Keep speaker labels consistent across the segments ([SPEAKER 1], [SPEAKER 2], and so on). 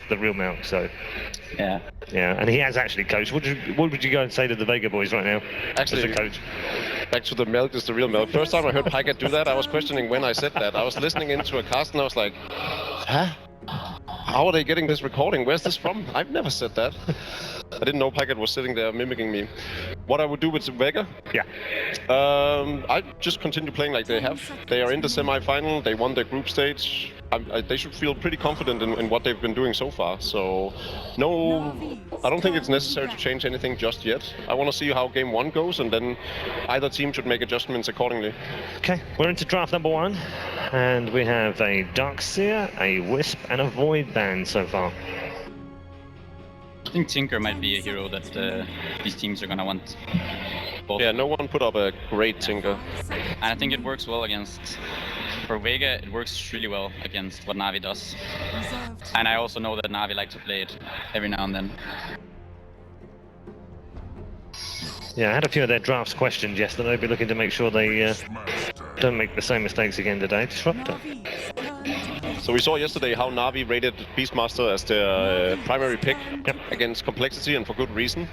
[SPEAKER 1] the real milk. So
[SPEAKER 2] Yeah.
[SPEAKER 1] yeah, and he has actually coached. What would you go and say to the Vega boys right now?
[SPEAKER 3] Actually,
[SPEAKER 1] as a coach.
[SPEAKER 3] Back to the milk is the real milk. First time I heard Pykett do that, I was questioning when I said that. I was listening into a cast and I was like, huh? How are they getting this recording? Where's this from? I've never said that. I didn't know Pykett was sitting there mimicking me. What I would do with Vega?
[SPEAKER 1] Yeah.
[SPEAKER 3] I just continue playing like they have. They are in the semi-final. They won their group stage. They should feel pretty confident in what they've been doing so far. So, no, I don't think it's necessary to change anything just yet. I want to see how game 1 goes, and then either team should make adjustments accordingly.
[SPEAKER 1] Okay, we're into draft number 1, and we have a Darkseer, a Wisp, and a Void band so far.
[SPEAKER 2] I think Tinker might be a hero that these teams are gonna want. Both.
[SPEAKER 3] Yeah, no one put up a great Tinker.
[SPEAKER 2] And I think it works well against... For Vega, it works really well against what Na'Vi does. And I also know that Na'Vi like to play it every now and then.
[SPEAKER 1] Yeah, I had a few of their drafts questioned yesterday. They'll be looking to make sure they don't make the same mistakes again today. Disruptor.
[SPEAKER 3] So we saw yesterday how Na'Vi rated Beastmaster as their primary pick against Complexity, and for good reason.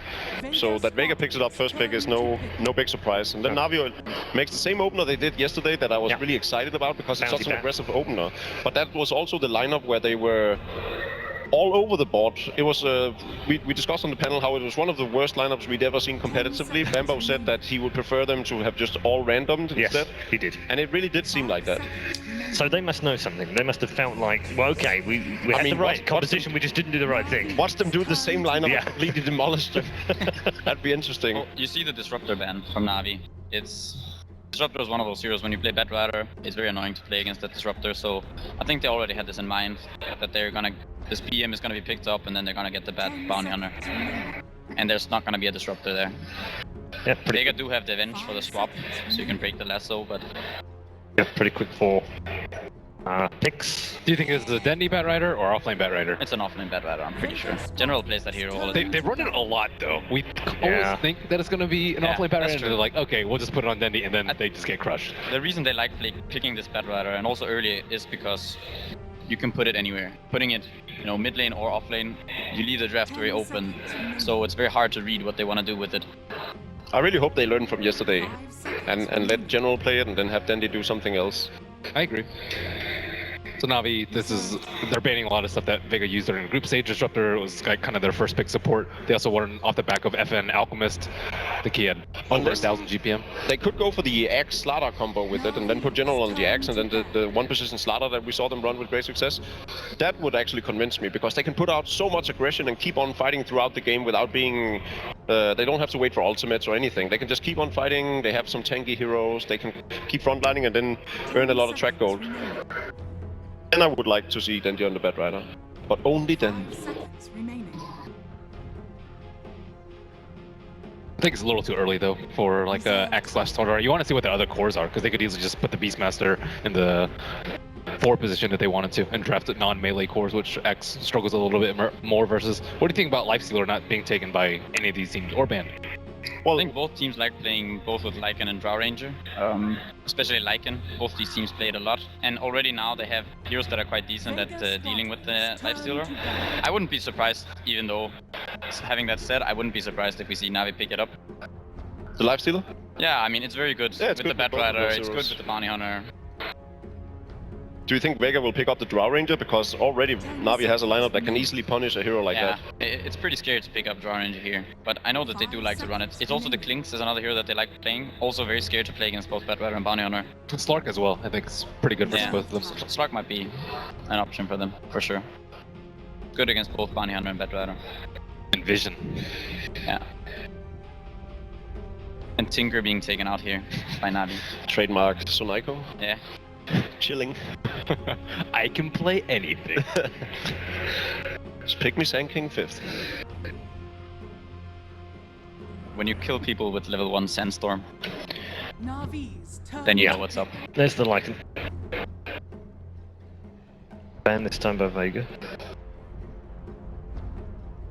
[SPEAKER 3] So that Vega picks it up first pick is no big surprise. And then Na'Vi makes the same opener they did yesterday that I was really excited about, because it's such an aggressive opener. But that was also the lineup where they were all over the board. It was we discussed on the panel how it was one of the worst lineups we'd ever seen competitively. Bambo said that he would prefer them to have just all randomed instead.
[SPEAKER 1] He did.
[SPEAKER 3] And it really did seem like that.
[SPEAKER 1] So they must know something. They must have felt like, well, okay, we had the right composition, we just didn't do the right thing.
[SPEAKER 3] Watch them do the same lineup and completely demolish them. That'd be interesting.
[SPEAKER 2] Well, you see the Disruptor ban from Na'Vi. Disruptor is one of those heroes, when you play Batrider, it's very annoying to play against that Disruptor, so I think they already had this in mind, that this PM is gonna be picked up and then they're gonna get the bad Bounty Hunter. And there's not gonna be a Disruptor there.
[SPEAKER 1] Yeah,
[SPEAKER 2] Vega do have the Avenge for the swap, so you can break the lasso, but...
[SPEAKER 1] Yeah, pretty quick for picks.
[SPEAKER 4] Do you think it's a Dendy Batrider or offlane Batrider?
[SPEAKER 2] It's an offlane Batrider, I'm pretty sure. General plays that hero all the time.
[SPEAKER 4] They run it a lot though. We always think that it's going to be an offlane Batrider, and they're like, okay, we'll just put it on Dendy, and then they just get crushed.
[SPEAKER 2] The reason they like picking this Batrider, and also early, is because you can put it anywhere. Putting it, mid lane or off lane, you leave the draft very open, so it's very hard to read what they want to do with it.
[SPEAKER 3] I really hope they learn from yesterday and let General play it and then have Dendy do something else.
[SPEAKER 4] I agree. So Na'Vi, they're banning a lot of stuff that Vega used during the group stage. Disruptor was kind of their first pick support. They also won off the back of FN Alchemist. I think he had over 1,000 GPM.
[SPEAKER 3] They could go for the Axe Slaughter combo with it and then put General on the Axe, and then the one position Slaughter that we saw them run with great success. That would actually convince me, because they can put out so much aggression and keep on fighting throughout the game without being... they don't have to wait for ultimates or anything. They can just keep on fighting. They have some tanky heroes. They can keep frontlining and then earn a lot of track gold. And I would like to see Dendy on the Batrider, but only then.
[SPEAKER 4] I think it's a little too early though for like a X/Starter. You want to see what the other cores are, because they could easily just put the Beastmaster in the 4 position if they wanted to and draft it non-melee cores, which X struggles a little bit more versus. What do you think about Lifestealer not being taken by any of these teams or banned?
[SPEAKER 2] Well, I think both teams like playing both with Lycan and Drow Ranger, especially Lycan. Both these teams play it a lot, and already now they have heroes that are quite decent at dealing with the Lifestealer. I wouldn't be surprised, even though, having that said, I wouldn't be surprised if we see Na'Vi pick it up.
[SPEAKER 3] The Lifestealer?
[SPEAKER 2] Yeah, I mean, it's very good with the Batrider, it's good with the Bounty Hunter.
[SPEAKER 3] Do you think Vega will pick up the Drow Ranger? Because already Na'Vi has a lineup that can easily punish a hero like that.
[SPEAKER 2] Yeah, it's pretty scary to pick up Drow Ranger here, but I know that they do like to run it. It's also the Klinks is another hero that they like playing. Also very scared to play against both Batrider and Bounty Hunter.
[SPEAKER 4] Slark as well, I think it's pretty good versus both of them.
[SPEAKER 2] Slark might be an option for them, for sure. Good against both Bounty Hunter and Batrider.
[SPEAKER 4] And Vision.
[SPEAKER 2] Yeah. And Tinker being taken out here by Na'Vi.
[SPEAKER 3] Trademark Sonaiko.
[SPEAKER 2] Yeah.
[SPEAKER 3] Chilling.
[SPEAKER 4] I can play anything.
[SPEAKER 3] Just pick me Sand King 5th.
[SPEAKER 2] When you kill people with level 1 Sandstorm, then you know what's up.
[SPEAKER 1] There's the Lycan. Ban this time by Vega.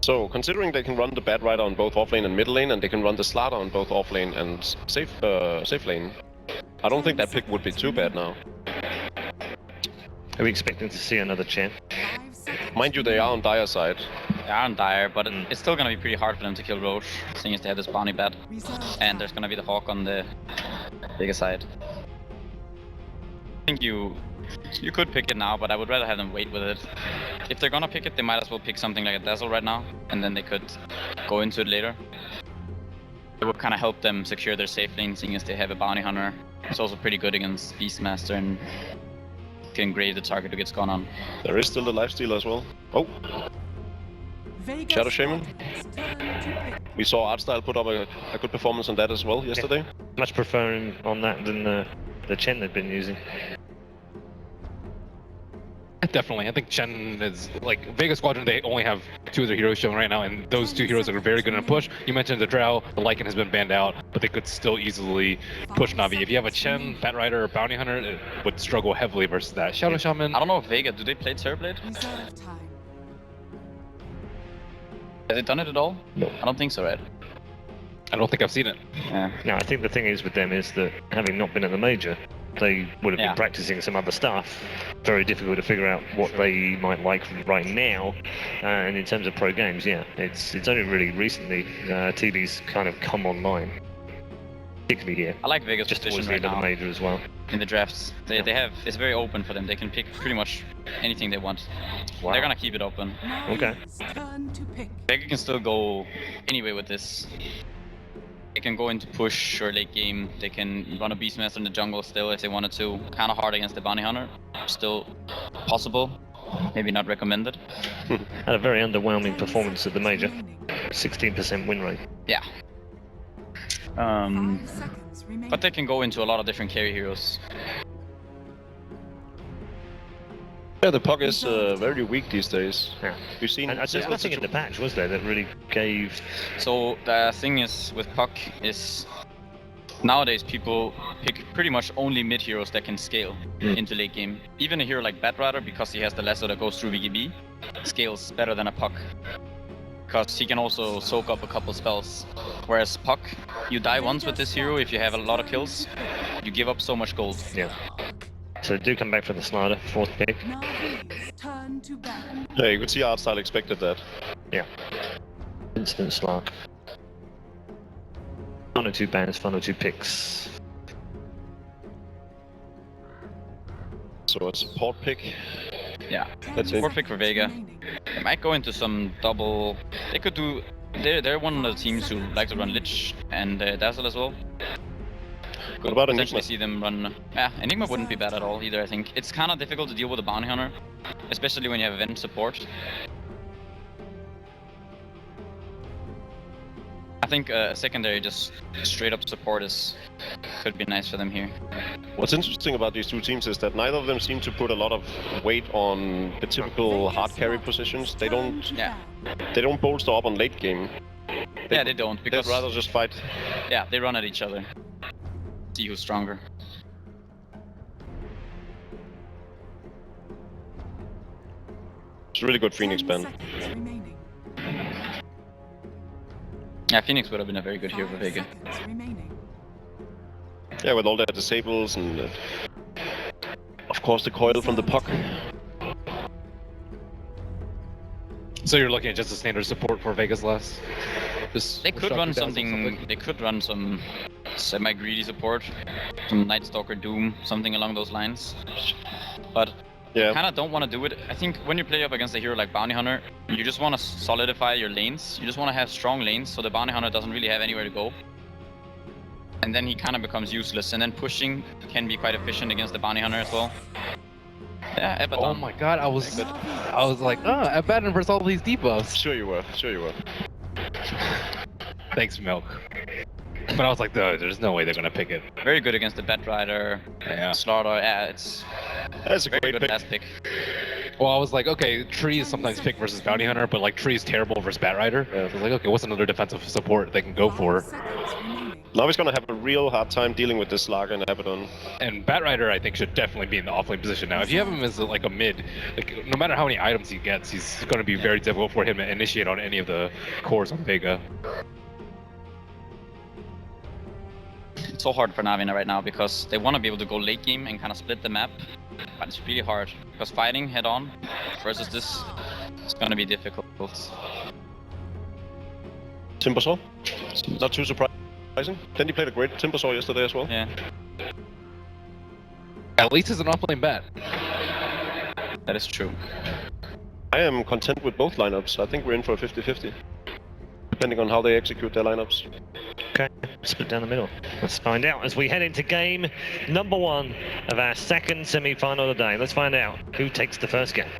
[SPEAKER 3] So, considering they can run the Batrider on both offlane and mid lane, and they can run the Slaughter on both offlane and safe lane, I don't think that pick would be too bad now.
[SPEAKER 1] Are we expecting to see another champ?
[SPEAKER 3] Mind you, they are on Dire side.
[SPEAKER 2] They are on Dire, but it's still gonna be pretty hard for them to kill Roche, seeing as they have this bounty bat. And there's gonna be the Hawk on the bigger side. I think you could pick it now, but I would rather have them wait with it. If they're gonna pick it, they might as well pick something like a Dazzle right now, and then they could go into it later. It would kind of help them secure their safe lane, seeing as they have a Bounty Hunter. It's also pretty good against Beastmaster and can engrave the target who gets gone on.
[SPEAKER 3] There is still the lifestealer as well. Oh! Shadow Shaman. We saw Artstyle put up a good performance on that as well yesterday.
[SPEAKER 1] Yeah. Much preferring on that than the Chen they've been using.
[SPEAKER 4] Definitely, I think Chen is like Vega Squadron. They only have 2 of their heroes showing right now, and those 2 heroes are very good in a push. You mentioned the Drow, the Lycan has been banned out, but they could still easily push Na'Vi. If you have a Chen, Bat Rider, or Bounty Hunter, it would struggle heavily versus that. Shadow Shaman.
[SPEAKER 2] I don't know if Vega, do they play Terrorblade? Have they done it at all?
[SPEAKER 1] No.
[SPEAKER 2] I don't think so, right?
[SPEAKER 4] I don't think I've seen it.
[SPEAKER 2] Yeah.
[SPEAKER 1] No, I think the thing is with them is that having not been at the major, they would have been
[SPEAKER 2] Yeah.
[SPEAKER 1] practicing some other stuff. Very difficult to figure out what they might like right now. And in terms of pro games, yeah, it's only really recently TV's kind of come online, particularly here.
[SPEAKER 2] I like Vega's
[SPEAKER 1] Just
[SPEAKER 2] position
[SPEAKER 1] towards the
[SPEAKER 2] right
[SPEAKER 1] end of the
[SPEAKER 2] now
[SPEAKER 1] major as well.
[SPEAKER 2] in the drafts. They have, it's very open for them. They can pick pretty much anything they want.
[SPEAKER 1] Wow.
[SPEAKER 2] They're gonna keep it open.
[SPEAKER 1] Okay.
[SPEAKER 2] Vega can still go anyway with this. They can go into push or late game. They can run a Beastmaster in the jungle still if they wanted to. Kind of hard against the Bounty Hunter. Still possible. Maybe not recommended.
[SPEAKER 1] Had a very underwhelming performance at the major. 16% win rate.
[SPEAKER 2] Yeah. But they can go into a lot of different carry heroes.
[SPEAKER 3] Yeah, the puck is very weak these days.
[SPEAKER 1] Yeah.
[SPEAKER 3] We've seen.
[SPEAKER 1] And there's nothing in the patch, was there, that really gave...
[SPEAKER 2] So the thing is with Puck is nowadays people pick pretty much only mid heroes that can scale into late game. Even a hero like Bat Rider, because he has the lasso that goes through VGB, scales better than a Puck. Because he can also soak up a couple spells. Whereas Puck, you die once with this hero if you have a lot of kills, you give up so much gold.
[SPEAKER 1] Yeah. So do come back for the slider, 4th pick.
[SPEAKER 3] Yeah, you could see Artstyle expected that.
[SPEAKER 1] Yeah. Instant Slark. 102 bans, 102 picks.
[SPEAKER 3] So a support pick.
[SPEAKER 2] Yeah,
[SPEAKER 3] That's it.
[SPEAKER 2] 4th pick for Vega. They might go into some double... They could do... They're one of the teams who like to run Lich and Dazzle as well.
[SPEAKER 3] What about
[SPEAKER 2] Potentially
[SPEAKER 3] Enigma?
[SPEAKER 2] see them run... Yeah, Enigma wouldn't be bad at all either, I think. It's kind of difficult to deal with a Bounty Hunter, especially when you have event support. I think a secondary just straight up support could be nice for them here.
[SPEAKER 3] What's interesting about these 2 teams is that neither of them seem to put a lot of weight on the typical hard carry positions. They don't bolster up on late game.
[SPEAKER 2] They don't, because
[SPEAKER 3] They'd rather just fight.
[SPEAKER 2] yeah, they run at each other. See who's stronger.
[SPEAKER 3] It's a really good Phoenix ban.
[SPEAKER 2] Yeah, Phoenix would have been a very good hero for Vega.
[SPEAKER 3] Yeah, with all the disables and of course the coil from the puck.
[SPEAKER 4] So you're looking at just a standard support for Vega's last?
[SPEAKER 2] They could run something. They could run some semi-greedy support, some Night Stalker Doom, something along those lines. But
[SPEAKER 3] Yeah.
[SPEAKER 2] kind of don't want to do it. I think when you play up against a hero like Bounty Hunter, you just want to solidify your lanes. You just want to have strong lanes, so the Bounty Hunter doesn't really have anywhere to go. And then he kind of becomes useless. And then pushing can be quite efficient against the Bounty Hunter as well. Yeah, Abaddon.
[SPEAKER 4] Oh my god, I was like, Abaddon versus all these debuffs.
[SPEAKER 3] Sure you were.
[SPEAKER 4] Thanks, Milk. But I was like, there's no way they're gonna pick it.
[SPEAKER 2] Very good against the Bat Rider,
[SPEAKER 4] Yeah.
[SPEAKER 2] Slaughter. Yeah, it's
[SPEAKER 3] That's a
[SPEAKER 2] very
[SPEAKER 3] great
[SPEAKER 2] good
[SPEAKER 3] pick.
[SPEAKER 2] last pick.
[SPEAKER 4] Well, I was like, okay, Tree is sometimes picked versus Bounty Hunter, but like Tree is terrible versus Bat Rider. So I was like, okay, what's another defensive support they can go for?
[SPEAKER 3] Now he's gonna have a real hard time dealing with this Slaga and Abaddon.
[SPEAKER 4] And Bat Rider, I think, should definitely be in the offlane position now. If you have him as like a mid, like no matter how many items he gets, he's going to be very difficult for him to initiate on any of the cores on Vega.
[SPEAKER 2] It's so hard for Na'Vi right now because they want to be able to go late game and kind of split the map, but it's really hard because fighting head on versus this It's gonna be difficult.
[SPEAKER 3] Timbersaw? Not too surprising. Then he played a great Timbersaw yesterday as well.
[SPEAKER 2] Yeah.
[SPEAKER 4] At least it's an off-lane bat.
[SPEAKER 2] That is true.
[SPEAKER 3] I am content with both lineups. I think we're in for a 50-50. Depending on how they execute their lineups.
[SPEAKER 1] Okay, split down the middle. Let's find out as we head into game number 1 of our second semi-final of the day. Let's find out who takes the first game.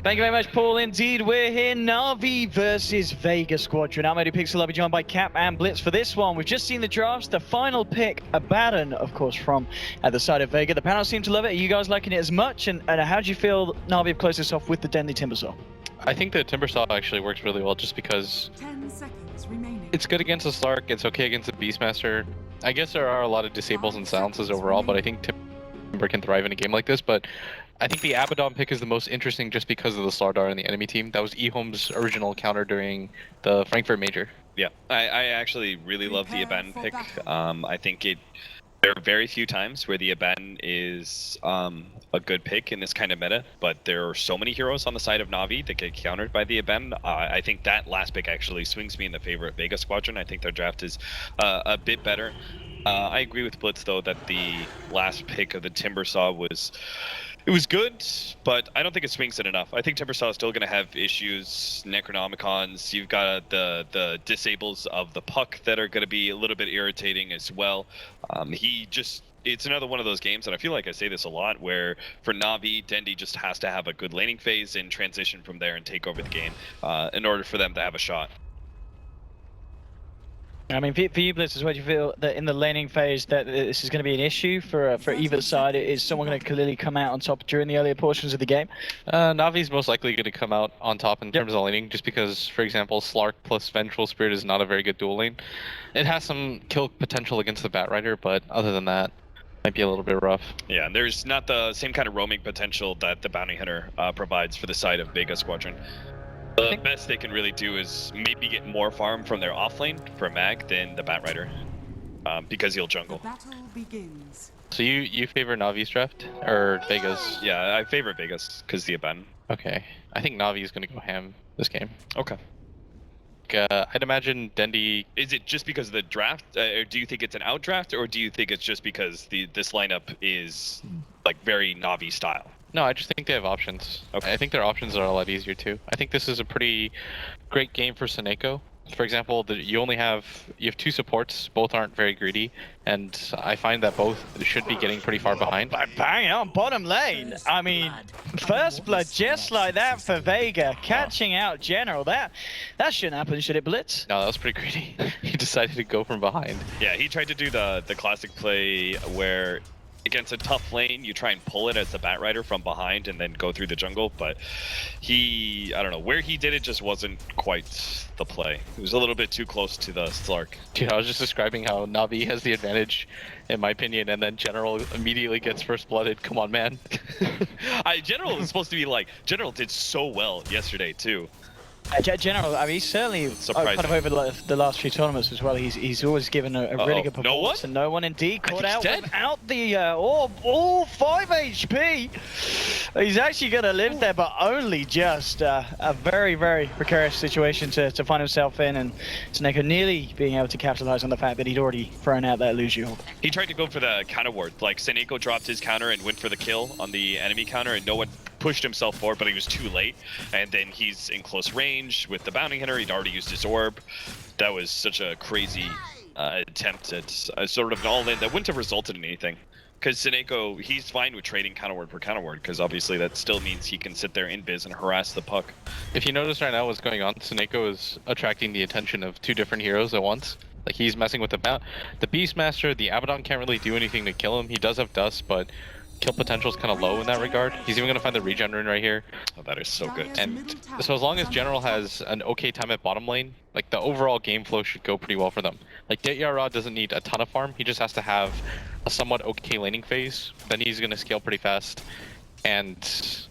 [SPEAKER 5] Thank you very much, Paul. Indeed, we're here. Na'Vi versus Vega Squadron. I'm Eddie Pixel. I'll be joined by Cap and Blitz for this one. We've just seen the drafts. The final pick, Abaddon, of course, from at the side of Vega. The panel seem to love it. Are you guys liking it as much? And how do you feel Na'Vi have closed this off with the Deadly Timbersaw?
[SPEAKER 4] I think the Timbersaw actually works really well just because
[SPEAKER 6] 10 seconds remaining.
[SPEAKER 4] it's good against the Slark, it's okay against the Beastmaster. I guess there are a lot of disables and silences overall, but I think Timber can thrive in a game like this. But I think the Abaddon pick is the most interesting just because of the Slardar in the enemy team. That was eHome's original counter during the Frankfurt Major.
[SPEAKER 7] Yeah, I actually really love the Abaddon pick. I think there are very few times where the Abaddon is a good pick in this kind of meta, but there are so many heroes on the side of Na'Vi that get countered by the Abaddon. I think that last pick actually swings me in the favor of Vega Squadron. I think their draft is a bit better. I agree with Blitz though that the last pick of the Timbersaw was good, but I don't think it swings it enough. I think Timbersaw is still going to have issues. Necronomicons, you've got the disables of the puck that are going to be a little bit irritating as well. It's another one of those games, and I feel like I say this a lot, where for Na'Vi, Dendi just has to have a good laning phase and transition from there and take over the game in order for them to have a shot.
[SPEAKER 5] I mean, for you, Blitz, do you feel that in the laning phase that this is going to be an issue for either side? Is someone going to clearly come out on top during the earlier portions of the game?
[SPEAKER 4] Navi's most likely going to come out on top in terms of laning, just because, for example, Slark plus Vengeful Spirit is not a very good dual lane. It has some kill potential against the Batrider, but other than that, might be a little bit rough.
[SPEAKER 7] Yeah, and there's not the same kind of roaming potential that the Bounty Hunter provides for the side of Vega Squadron. The best they can really do is maybe get more farm from their offlane for Mag than the Batrider, because he'll jungle.
[SPEAKER 6] The battle begins.
[SPEAKER 4] So you favor Navi's draft or Vega's?
[SPEAKER 7] Yeah, I favor Vegas because the Abaddon.
[SPEAKER 4] Okay, I think Navi is going to go ham this game.
[SPEAKER 7] Okay.
[SPEAKER 4] I'd imagine Dendi.
[SPEAKER 7] Is it just because of the draft, or do you think it's an out draft, or do you think it's just because this lineup is like very Navi style?
[SPEAKER 4] No, I just think they have options. Okay. I think their options are a lot easier too. I think this is a pretty great game for Seneko. For example, you have 2 supports, both aren't very greedy, and I find that both should be getting pretty far behind.
[SPEAKER 5] But bang on bottom lane. I mean, first blood just like that for Vega, catching out General. That shouldn't happen, should it, Blitz?
[SPEAKER 4] No, that was pretty greedy. He decided to go from behind.
[SPEAKER 7] Yeah, he tried to do the classic play where against a tough lane, you try and pull it as a Batrider from behind and then go through the jungle, but I don't know, where he did it just wasn't quite the play. It was a little bit too close to the Slark.
[SPEAKER 4] Dude, I was just describing how Na'Vi has the advantage, in my opinion, and then General immediately gets first blooded. Come on, man.
[SPEAKER 7] General is supposed to be like, General did so well yesterday, too.
[SPEAKER 5] General, I mean, he's certainly kind of over the last few tournaments as well. He's always given a really good performance. And no one indeed caught out without the all 5 HP. He's actually going to live there, but only just a very, very precarious situation to find himself in. And Seneko nearly being able to capitalize on the fact that he'd already thrown out that Lucio.
[SPEAKER 7] He tried to go for the counter ward. Like, Seneko dropped his counter and went for the kill on the enemy counter, and no one pushed himself forward, but he was too late. And then he's in close range with the Bounty Hunter. He'd already used his orb. That was such a crazy attempt at sort of an all-in that wouldn't have resulted in anything. Because Seneko, he's fine with trading counter ward per counter ward, because obviously that still means he can sit there in biz and harass the puck.
[SPEAKER 4] If you notice right now what's going on, Seneko is attracting the attention of 2 different heroes at once. Like, he's messing with the Beastmaster. The Abaddon can't really do anything to kill him. He does have dust, but kill potential is kind of low in that regard. He's even going to find the regen rune right here.
[SPEAKER 7] Oh, that is so good.
[SPEAKER 4] And so as long as General has an okay time at bottom lane, like, the overall game flow should go pretty well for them. Like, Detyara doesn't need a ton of farm. He just has to have a somewhat okay laning phase. Then he's going to scale pretty fast. And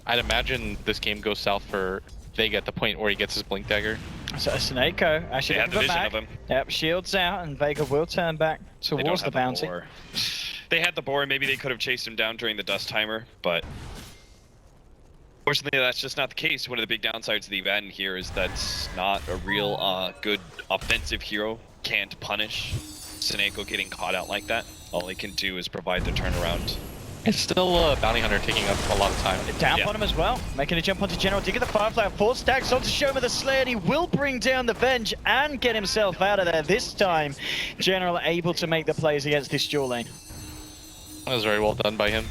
[SPEAKER 4] I'd imagine this game goes south for Vega at the point where he gets his Blink Dagger.
[SPEAKER 5] So Seneko actually
[SPEAKER 7] had the vision of him.
[SPEAKER 5] Yep, shields out, and Vega will turn back towards the bounty.
[SPEAKER 7] They had the boar, maybe they could have chased him down during the dust timer, but Fortunately, that's just not the case. One of the big downsides of the event here is that's not a real good offensive hero. Can't punish Seneko getting caught out like that. All he can do is provide the turnaround.
[SPEAKER 4] It's still Bounty Hunter taking up a lot of time.
[SPEAKER 5] Down on him as well, making a jump onto General. Dig at the Firefly, 4 stacks onto Shoma the Slayer, and he will bring down the Venge and get himself out of there. This time, General able to make the plays against this dual lane.
[SPEAKER 4] That was very well done by him.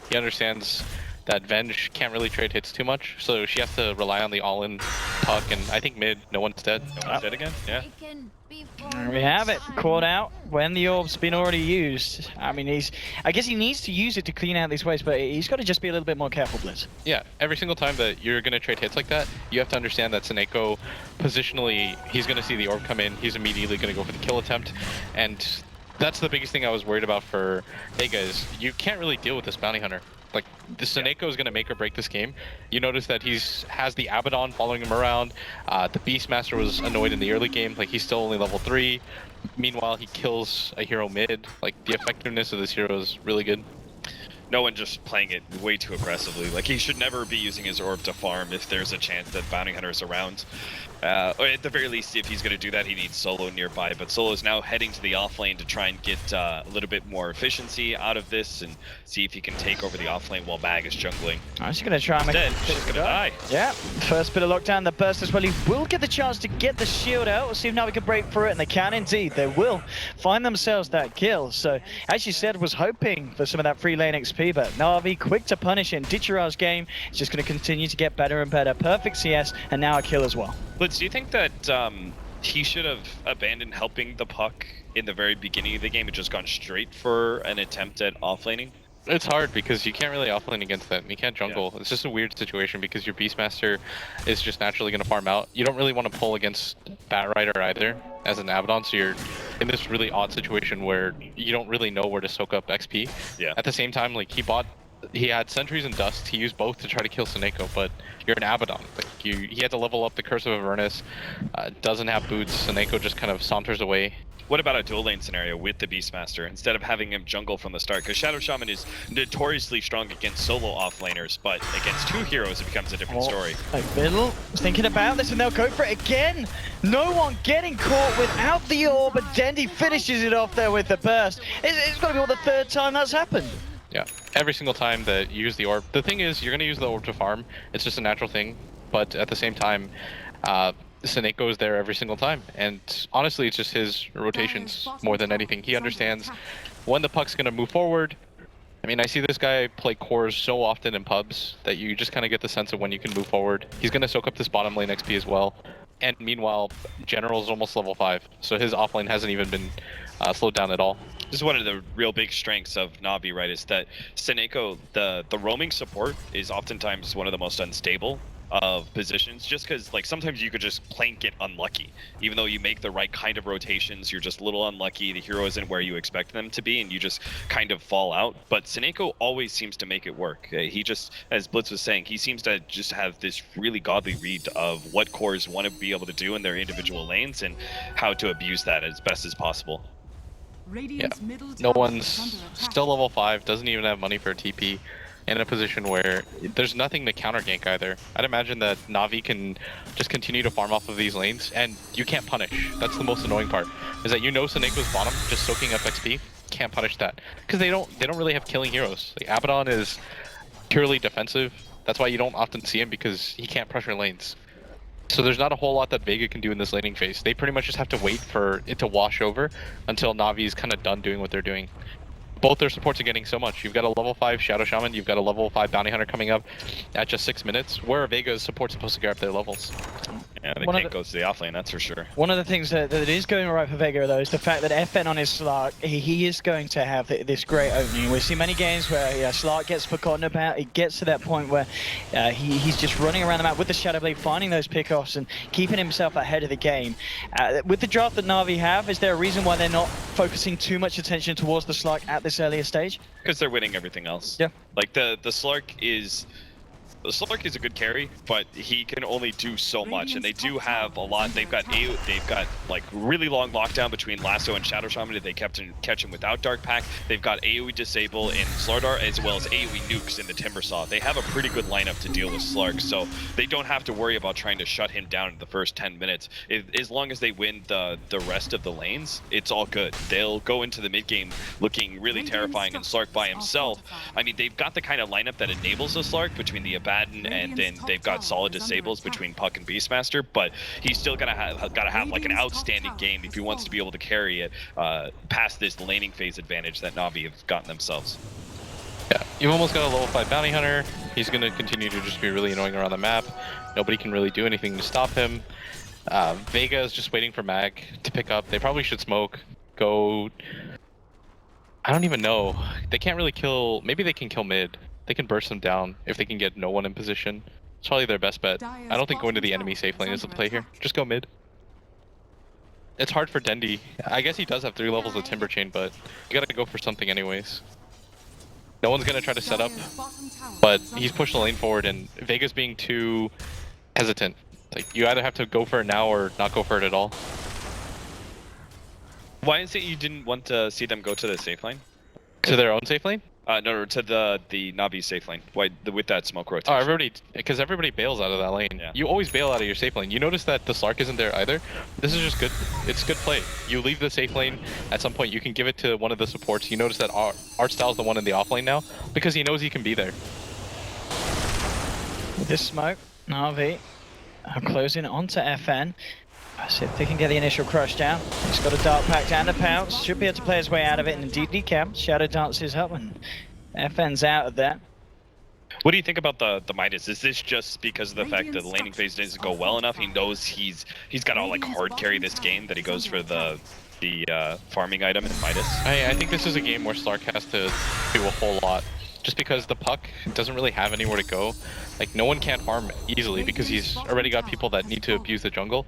[SPEAKER 4] He understands that Venge can't really trade hits too much, so she has to rely on the all-in puck, and I think mid, no one's dead.
[SPEAKER 7] No one's dead again? Yeah.
[SPEAKER 5] There we have it, caught out when the orb's been already used. I mean, I guess he needs to use it to clean out these waves, but he's got to just be a little bit more careful, Blitz.
[SPEAKER 4] Yeah, every single time that you're going to trade hits like that, you have to understand that Seneko, positionally, he's going to see the orb come in, he's immediately going to go for the kill attempt, and that's the biggest thing I was worried about for Vega is you can't really deal with this Bounty Hunter. Like, the Seneko is going to make or break this game. You notice that has the Abaddon following him around. The Beastmaster was annoyed in the early game. Like, he's still only level 3. Meanwhile, he kills a hero mid. Like, the effectiveness of this hero is really good.
[SPEAKER 7] No one just playing it way too aggressively. Like, he should never be using his orb to farm if there's a chance that Bounty Hunter is around. Or at the very least, if he's going to do that, he needs Solo nearby. But Solo's now heading to the off lane to try and get a little bit more efficiency out of this and see if he can take over the off lane while Mag is jungling.
[SPEAKER 5] I'm just going to try and make
[SPEAKER 7] Dead. She's going to die.
[SPEAKER 5] Yeah, first bit of lockdown, the burst as well. He will get the chance to get the shield out. We'll see if now we can break through it, and they can indeed. They will find themselves that kill. So, as you said, was hoping for some of that free lane XP, but Na'Vi quick to punish it. Ditchiraj's game is just going to continue to get better and better. Perfect CS, and now a kill as well.
[SPEAKER 7] Blitz, do you think that he should have abandoned helping the puck in the very beginning of the game and just gone straight for an attempt at offlaning?
[SPEAKER 4] It's hard because you can't really offlane against that. You can't jungle. Yeah. It's just a weird situation because your Beastmaster is just naturally going to farm out. You don't really want to pull against Batrider either as an Abaddon, so you're in this really odd situation where you don't really know where to soak up XP.
[SPEAKER 7] Yeah.
[SPEAKER 4] At the same time, like he had Sentries and Dust. He used both to try to kill Seneko, but you're an Abaddon. Like he had to level up the Curse of Avernus. Doesn't have boots. Seneko just kind of saunters away.
[SPEAKER 7] What about a dual lane scenario with the Beastmaster instead of having him jungle from the start? Because Shadow Shaman is notoriously strong against solo offlaners, but against 2 heroes it becomes a different story.
[SPEAKER 5] Like Biddle was thinking about this and they'll go for it again. No one getting caught without the orb, but Dendi finishes it off there with the burst. It's got to be the 3rd time that's happened.
[SPEAKER 4] Yeah, every single time that you use the orb. The thing is, you're going to use the orb to farm. It's just a natural thing, but at the same time, Seneko is there every single time, and honestly, it's just his rotations more than anything. He understands when the puck's going to move forward. I mean, I see this guy play cores so often in pubs that you just kind of get the sense of when you can move forward. He's going to soak up this bottom lane XP as well, and meanwhile, General's almost level 5, so his offlane hasn't even been slowed down at all.
[SPEAKER 7] This is one of the real big strengths of Na'Vi, right, is that Seneko, the roaming support is oftentimes one of the most unstable of positions, just because like sometimes you could just plain get unlucky. Even though you make the right kind of rotations, you're just a little unlucky, the hero isn't where you expect them to be, and you just kind of fall out. But Seneko always seems to make it work. He just, as Blitz was saying, he seems to just have this really godly read of what cores want to be able to do in their individual lanes and how to abuse that as best as possible.
[SPEAKER 4] Yeah, no one's still level 5, doesn't even have money for a TP, in a position where there's nothing to counter gank either. I'd imagine that Na'Vi can just continue to farm off of these lanes, and you can't punish. That's the most annoying part, is that you know Seneko's bottom, just soaking up XP, can't punish that. Because they don't really have killing heroes. Like, Abaddon is purely defensive, that's why you don't often see him, because he can't pressure lanes. So there's not a whole lot that Vega can do in this laning phase. They pretty much just have to wait for it to wash over until Na'Vi's kind of done doing what they're doing. Both their supports are getting so much. You've got a level 5 Shadow Shaman, you've got a level 5 Bounty Hunter coming up at just 6 minutes. Where are Vega's supports supposed to grab their levels?
[SPEAKER 7] Yeah, they can't go to the offlane, that's for sure.
[SPEAKER 5] One of the things that is going right for Vega, though, is the fact that FN on his Slark, he is going to have this great opening. We've seen many games where Slark gets forgotten about. It gets to that point where he's just running around the map with the Shadow Blade, finding those pickoffs and keeping himself ahead of the game. With the draft that Na'Vi have, is there a reason why they're not focusing too much attention towards the Slark at this earlier stage?
[SPEAKER 7] Because they're winning everything else.
[SPEAKER 5] Yeah.
[SPEAKER 7] Like, the Slark is Slark is a good carry, but he can only do so much, and they do have a lot. They've got like really long lockdown between Lasso and Shadow Shaman if they catch him without Dark Pack. They've got AoE disable in Slardar as well as AoE nukes in the Timbersaw. They have a pretty good lineup to deal with Slark, so they don't have to worry about trying to shut him down in the first 10 minutes. As long as they win the rest of the lanes, it's all good. They'll go into the mid game looking really terrifying, and Slark by himself, I mean, they've got the kind of lineup that enables the Slark between the Abaddon, and then they've got solid disables between Puck and Beastmaster, but he's still gotta have like an outstanding game if he wants to be able to carry it past this laning phase advantage that Na'Vi have gotten themselves.
[SPEAKER 8] Yeah, you've almost got a level 5 bounty hunter. He's gonna continue to just be really annoying around the map. Nobody can really do anything to stop him. Vega is just waiting for Mag to pick up. They probably should smoke. Go. I don't even know. They can't really kill. Maybe they can kill mid. They can burst them down if they can get no one in position. It's probably their best bet. I don't think going to the enemy safe lane is the play here. Just go mid. It's hard for Dendi. I guess he does have 3 levels of Timber Chain, but you gotta go for something anyways. No one's gonna try to set up, but he's pushed the lane forward, and Vega's being too hesitant. Like, you either have to go for it now or not go for it at all.
[SPEAKER 7] Why is it you didn't want to see them go to the safe lane?
[SPEAKER 8] To their own safe lane?
[SPEAKER 7] No, to the Na'Vi safe lane. Why with that smoke rotation?
[SPEAKER 8] Oh, because everybody bails out of that lane.
[SPEAKER 7] Yeah.
[SPEAKER 8] You always bail out of your safe lane. You notice that the Slark isn't there either. This is just good. It's good play. You leave the safe lane. At some point, you can give it to one of the supports. You notice that Artstyle's the one in the off lane now because he knows he can be there.
[SPEAKER 5] With this smoke, Na'Vi are closing onto FN. See if they can get the initial crush down. He's got a Dark Pact and a Pounce. Should be able to play his way out of it, and indeed he can. Shadow dances up, and FN's out of that.
[SPEAKER 7] What do you think about the Midas? Is this just because of the fact that the laning phase doesn't go well enough? He knows he's got to like hard carry this game, that he goes for the farming item in Midas?
[SPEAKER 8] I think this is a game where Slark has to do a whole lot. Just because the Puck doesn't really have anywhere to go. Like, no one can farm easily because he's already got people that need to abuse the jungle.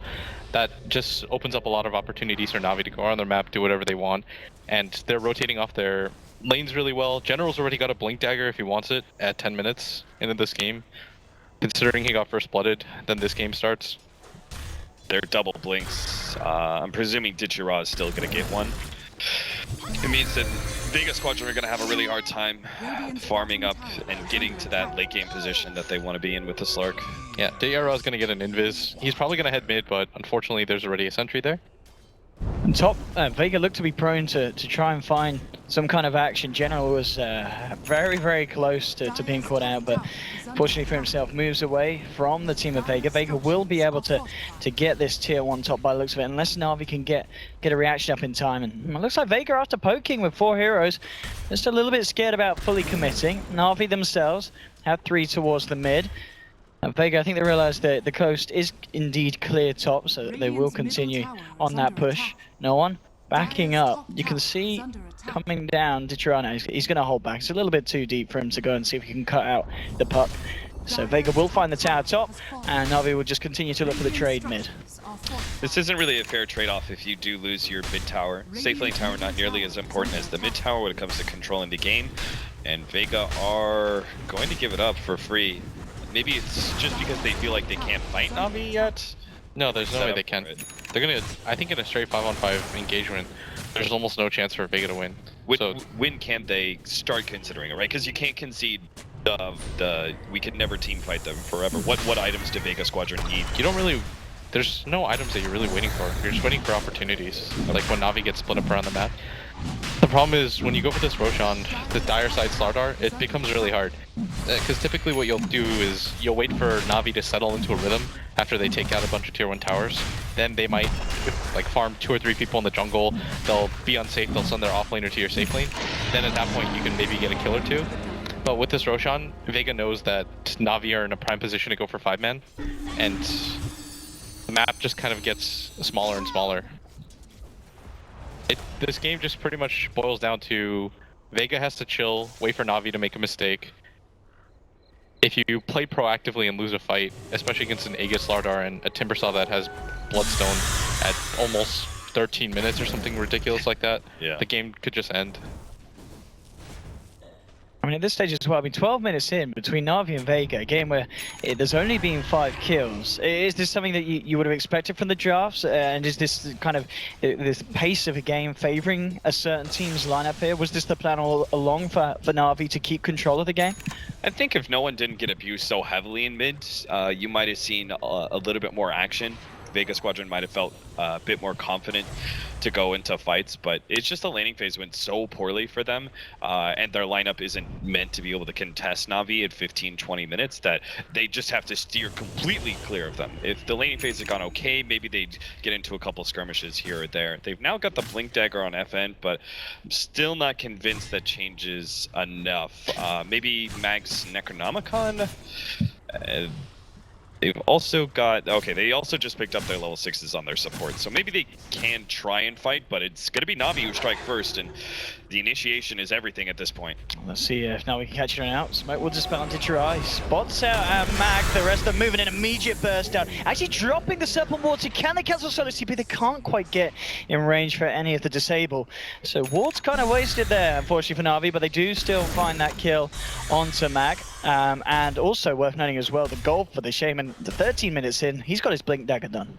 [SPEAKER 8] That just opens up a lot of opportunities for Na'Vi to go around their map, do whatever they want. And they're rotating off their lanes really well. General's already got a Blink Dagger if he wants it at 10 minutes into this game. Considering he got first blooded, then this game starts.
[SPEAKER 7] They're double blinks. I'm presuming Dichira is still going to get one. It means that Vega Squadron are going to have a really hard time farming up and getting to that late game position that they want to be in with the Slark.
[SPEAKER 8] Yeah, Dichira is going to get an invis. He's probably going to head mid, but unfortunately there's already a sentry there.
[SPEAKER 5] On top, Vega looked to be prone to try and find some kind of action. General was very, very close to being caught out, but fortunately for himself, moves away from the team of Vega. Vega will be able to get this tier 1 top by the looks of it, unless Na'Vi can get a reaction up in time. And it looks like Vega, after poking with 4 heroes, just a little bit scared about fully committing. Na'Vi themselves have 3 towards the mid. Vega, I think they realised that the coast is indeed clear top, so they will continue on that push. No one backing up. You can see coming down Dichira. He's going to hold back. It's a little bit too deep for him to go and see if he can cut out the Puck. So Vega will find the tower top, and Na'Vi will just continue to look for the trade mid.
[SPEAKER 7] This isn't really a fair trade-off if you do lose your mid tower. Safe lane tower not nearly as important as the mid tower when it comes to controlling the game, and Vega are going to give it up for free. Maybe it's just because they feel like they can't fight Na'Vi yet?
[SPEAKER 8] No, there's no way they can. They're gonna, I think in a straight 5-on-5 engagement, there's almost no chance for Vega to win.
[SPEAKER 7] When can they start considering it, right? Because you can't concede we could never team fight them forever. What items do Vega Squadron need?
[SPEAKER 8] You don't really, there's no items that you're really waiting for. You're just waiting for opportunities, like when Na'Vi gets split up around the map. The problem is when you go for this Roshan, the dire side Slardar, it becomes really hard. Because typically what you'll do is you'll wait for Na'Vi to settle into a rhythm after they take out a bunch of tier 1 towers. Then they might like farm 2 or 3 people in the jungle. They'll be unsafe, they'll send their offlaner to your safe lane. Then at that point you can maybe get a kill or 2. But with this Roshan, Vega knows that Na'Vi are in a prime position to go for 5-man. And the map just kind of gets smaller and smaller. This game just pretty much boils down to Vega has to chill, wait for Na'Vi to make a mistake. If you play proactively and lose a fight, especially against an Aegis Slardar and a Timbersaw that has Bloodstone at almost 13 minutes or something ridiculous like that,
[SPEAKER 7] yeah,
[SPEAKER 8] the game could just end.
[SPEAKER 5] I mean, at this stage as well, 12 minutes in between Na'Vi and Vega, a game where there's only been 5 kills. Is this something that you would have expected from the drafts? And is this kind of this pace of a game favoring a certain team's lineup here? Was this the plan all along for Na'Vi to keep control of the game?
[SPEAKER 7] I think if no one didn't get abused so heavily in mid, you might have seen a little bit more action. Vega Squadron might have felt a bit more confident to go into fights, but it's just the laning phase went so poorly for them, and their lineup isn't meant to be able to contest Na'Vi at 15-20 minutes, that they just have to steer completely clear of them. If the laning phase had gone okay, maybe they'd get into a couple skirmishes here or there. They've now got the Blink Dagger on FN, but I'm still not convinced that changes enough. Maybe Mag's Necronomicon? They've also got, okay, they also just picked up their level 6s on their support, so maybe they can try and fight, but it's going to be Na'Vi who strike first, and the initiation is everything at this point.
[SPEAKER 5] Let's see if now we can catch it out. Smoke will dispel onto Jirai. Spots out Mag, the rest are moving an immediate burst down. Actually dropping the Serpent Ward. Can they cancel solo CP? They can't quite get in range for any of the disable. So Ward's kind of wasted there, unfortunately for Na'Vi, but they do still find that kill onto Mag. And also worth noting as well, the goal for the Shaman, the 13 minutes in, he's got his Blink Dagger done.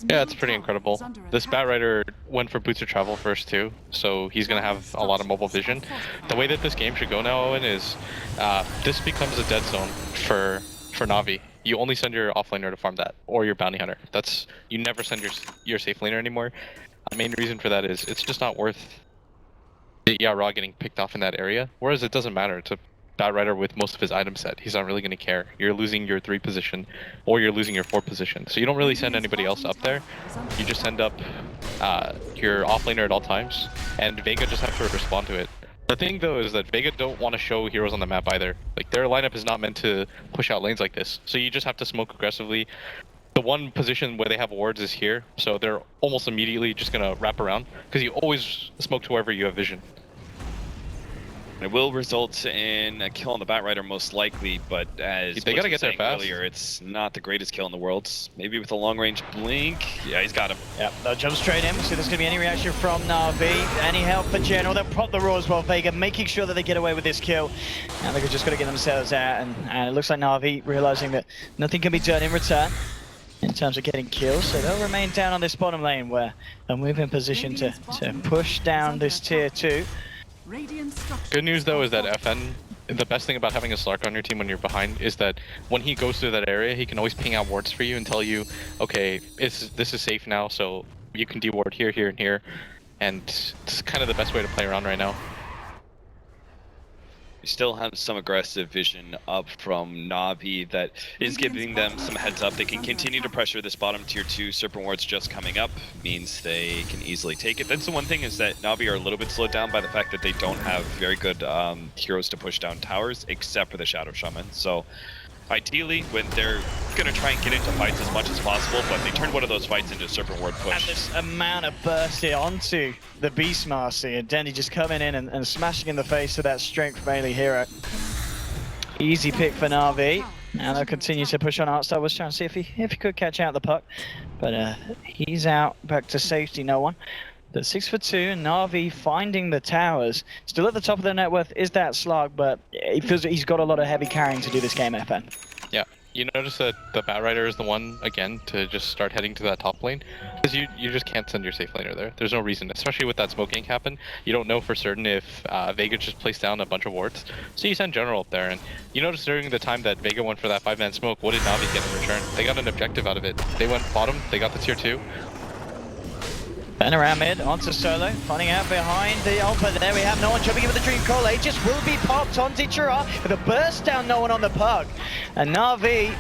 [SPEAKER 8] Yeah, it's pretty incredible. This Batrider went for boots of travel first too, so he's going to have a lot of mobile vision. The way that this game should go now, Owen, is this becomes a dead zone for Na'Vi. You only send your offlaner to farm that, or your bounty hunter. You never send your safe laner anymore. The main reason for that is it's just not worth Raw getting picked off in that area, whereas it doesn't matter. It's a Batrider with most of his item set. He's not really going to care. You're losing your 3 position, or you're losing your 4 position. So you don't really send anybody else up there. You just send up your offlaner at all times, and Vega just have to respond to it. The thing though is that Vega don't want to show heroes on the map either. Like, their lineup is not meant to push out lanes like this. So you just have to smoke aggressively. The one position where they have wards is here, so they're almost immediately just going to wrap around, because you always smoke to wherever you have vision.
[SPEAKER 7] It will result in a kill on the Batrider most likely, but as
[SPEAKER 8] they gotta get there fast.
[SPEAKER 7] Earlier, it's not the greatest kill in the world. Maybe with a long-range blink. Yeah, he's got him.
[SPEAKER 5] Yep, they'll jump straight in. See, there's going to be any reaction from Na'Vi. Any help for General? They'll prop the Raw as well, Vega, making sure that they get away with this kill. Now they're just going to get themselves out, and it looks like Na'Vi realizing that nothing can be done in return in terms of getting kills, so they'll remain down on this bottom lane where they'll move in position to push down this tier 2.
[SPEAKER 8] Good news though is that FN, the best thing about having a Slark on your team when you're behind is that when he goes through that area, he can always ping out wards for you and tell you, okay, this is safe now, so you can deward here, here, and here. And it's kind of the best way to play around right now.
[SPEAKER 7] We still have some aggressive vision up from Na'Vi that is giving them some heads up. They can continue to pressure this bottom tier 2. Serpent Ward's just coming up, means they can easily take it. That's the one thing, is that Na'Vi are a little bit slowed down by the fact that they don't have very good heroes to push down towers, except for the Shadow Shaman. So ideally, when they're going to try and get into fights as much as possible, but they turn one of those fights into a Serpent Ward push.
[SPEAKER 5] And this amount of burst here onto the Beastmaster, and Dendy just coming in and smashing in the face of that strength melee hero. Easy pick for Na'Vi, and they'll continue to push on. Artstar was trying to see if he could catch out the puck, but he's out back to safety, no one. The 6 for 2, and Na'Vi finding the towers. Still at the top of their net worth is that Slug, but it feels that he's got a lot of heavy carrying to do this game, FN.
[SPEAKER 8] Yeah, you notice that the Batrider is the one, again, to just start heading to that top lane. Because you just can't send your safe laner there. There's no reason, especially with that smoking happen. You don't know for certain if Vega just placed down a bunch of wards. So you send General up there, and you notice during the time that Vega went for that 5-man smoke, what did Na'Vi get in return? They got an objective out of it. They went bottom, they got the tier 2.
[SPEAKER 5] Turn around mid, onto Solo, finding out behind the but there we have no one jumping in with the Dream Coil. Aegis will be popped on Ditchera with a burst down, no one on the puck. And Na'Vi,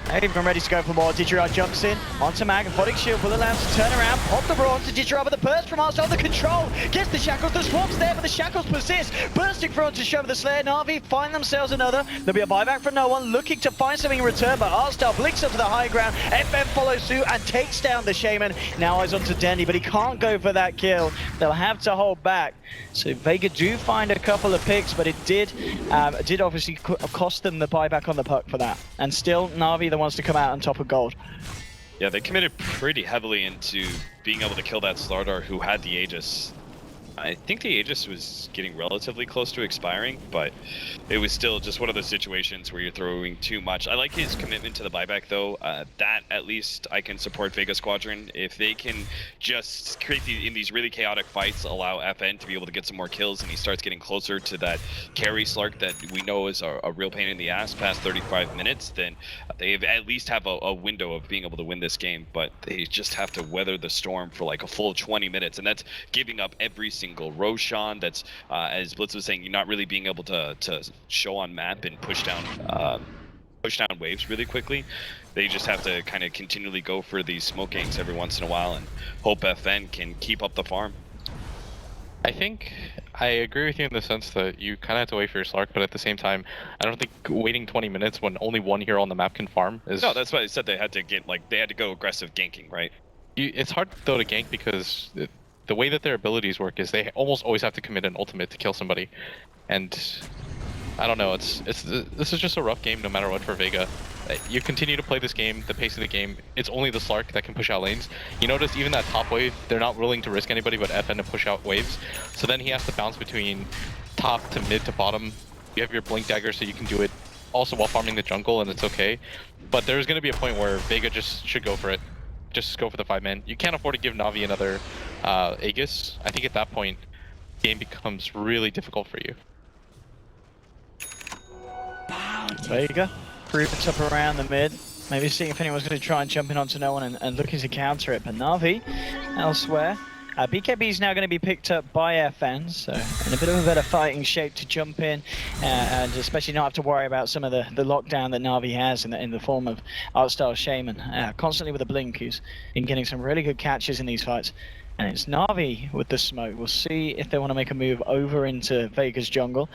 [SPEAKER 5] they're even ready to go for more. Ditchera jumps in, onto Mag, Aphotic Shield will allow him to turn around, pop the Raw onto Ditchera, but the burst from Artstar, the control, gets the Shackles, the swap's there, but the Shackles persist, bursting front to shove the Slayer. Na'Vi find themselves another, there'll be a buyback from no one, looking to find something in return, but Artstar blinks up to the high ground, FN follows suit and takes down the Shaman. Now eyes onto Dendy, but he can't go for that kill, they'll have to hold back. So Vega do find a couple of picks, but it did obviously cost them the buyback on the puck for that. And still, Na'Vi the ones to come out on top of gold.
[SPEAKER 7] Yeah, they committed pretty heavily into being able to kill that Slardar who had the Aegis. I think the Aegis was getting relatively close to expiring, but it was still just one of those situations where you're throwing too much. I like his commitment to the buyback, though. That, at least, I can support Vega Squadron. If they can just create in these really chaotic fights, allow FN to be able to get some more kills, and he starts getting closer to that carry Slark that we know is a real pain in the ass past 35 minutes, then they at least have a window of being able to win this game, but they just have to weather the storm for like a full 20 minutes, and that's giving up every single Roshan. That's, as Blitz was saying, you're not really being able to show on map and push down waves really quickly. They just have to kind of continually go for these smoke ganks every once in a while and hope FN can keep up the farm.
[SPEAKER 8] I think I agree with you in the sense that you kind of have to wait for your Slark, but at the same time, I don't think waiting 20 minutes when only one hero on the map can farm is...
[SPEAKER 7] No, that's why I said they had to go aggressive ganking, right?
[SPEAKER 8] It's hard though to gank because the way that their abilities work is they almost always have to commit an ultimate to kill somebody, and I don't know. This is just a rough game no matter what for Vega. You continue to play this game, the pace of the game. It's only the Slark that can push out lanes. You notice even that top wave, they're not willing to risk anybody but FN to push out waves. So then he has to bounce between top to mid to bottom. You have your blink dagger so you can do it also while farming the jungle, and it's okay. But there's going to be a point where Vega just should go for it. Just go for the 5-man. You can't afford to give Na'Vi another Aegis. I think at that point, the game becomes really difficult for you.
[SPEAKER 5] Vega groups up around the mid, maybe seeing if anyone's going to try and jump in onto no one and looking to counter it, but Na'Vi elsewhere. BKB is now going to be picked up by FN, so in a bit of a better fighting shape to jump in, and especially not have to worry about some of the lockdown that Na'Vi has in the form of Artstyle Shaman, constantly with a blink, who's been getting some really good catches in these fights. And it's Na'Vi with the smoke. We'll see if they want to make a move over into Vega's jungle.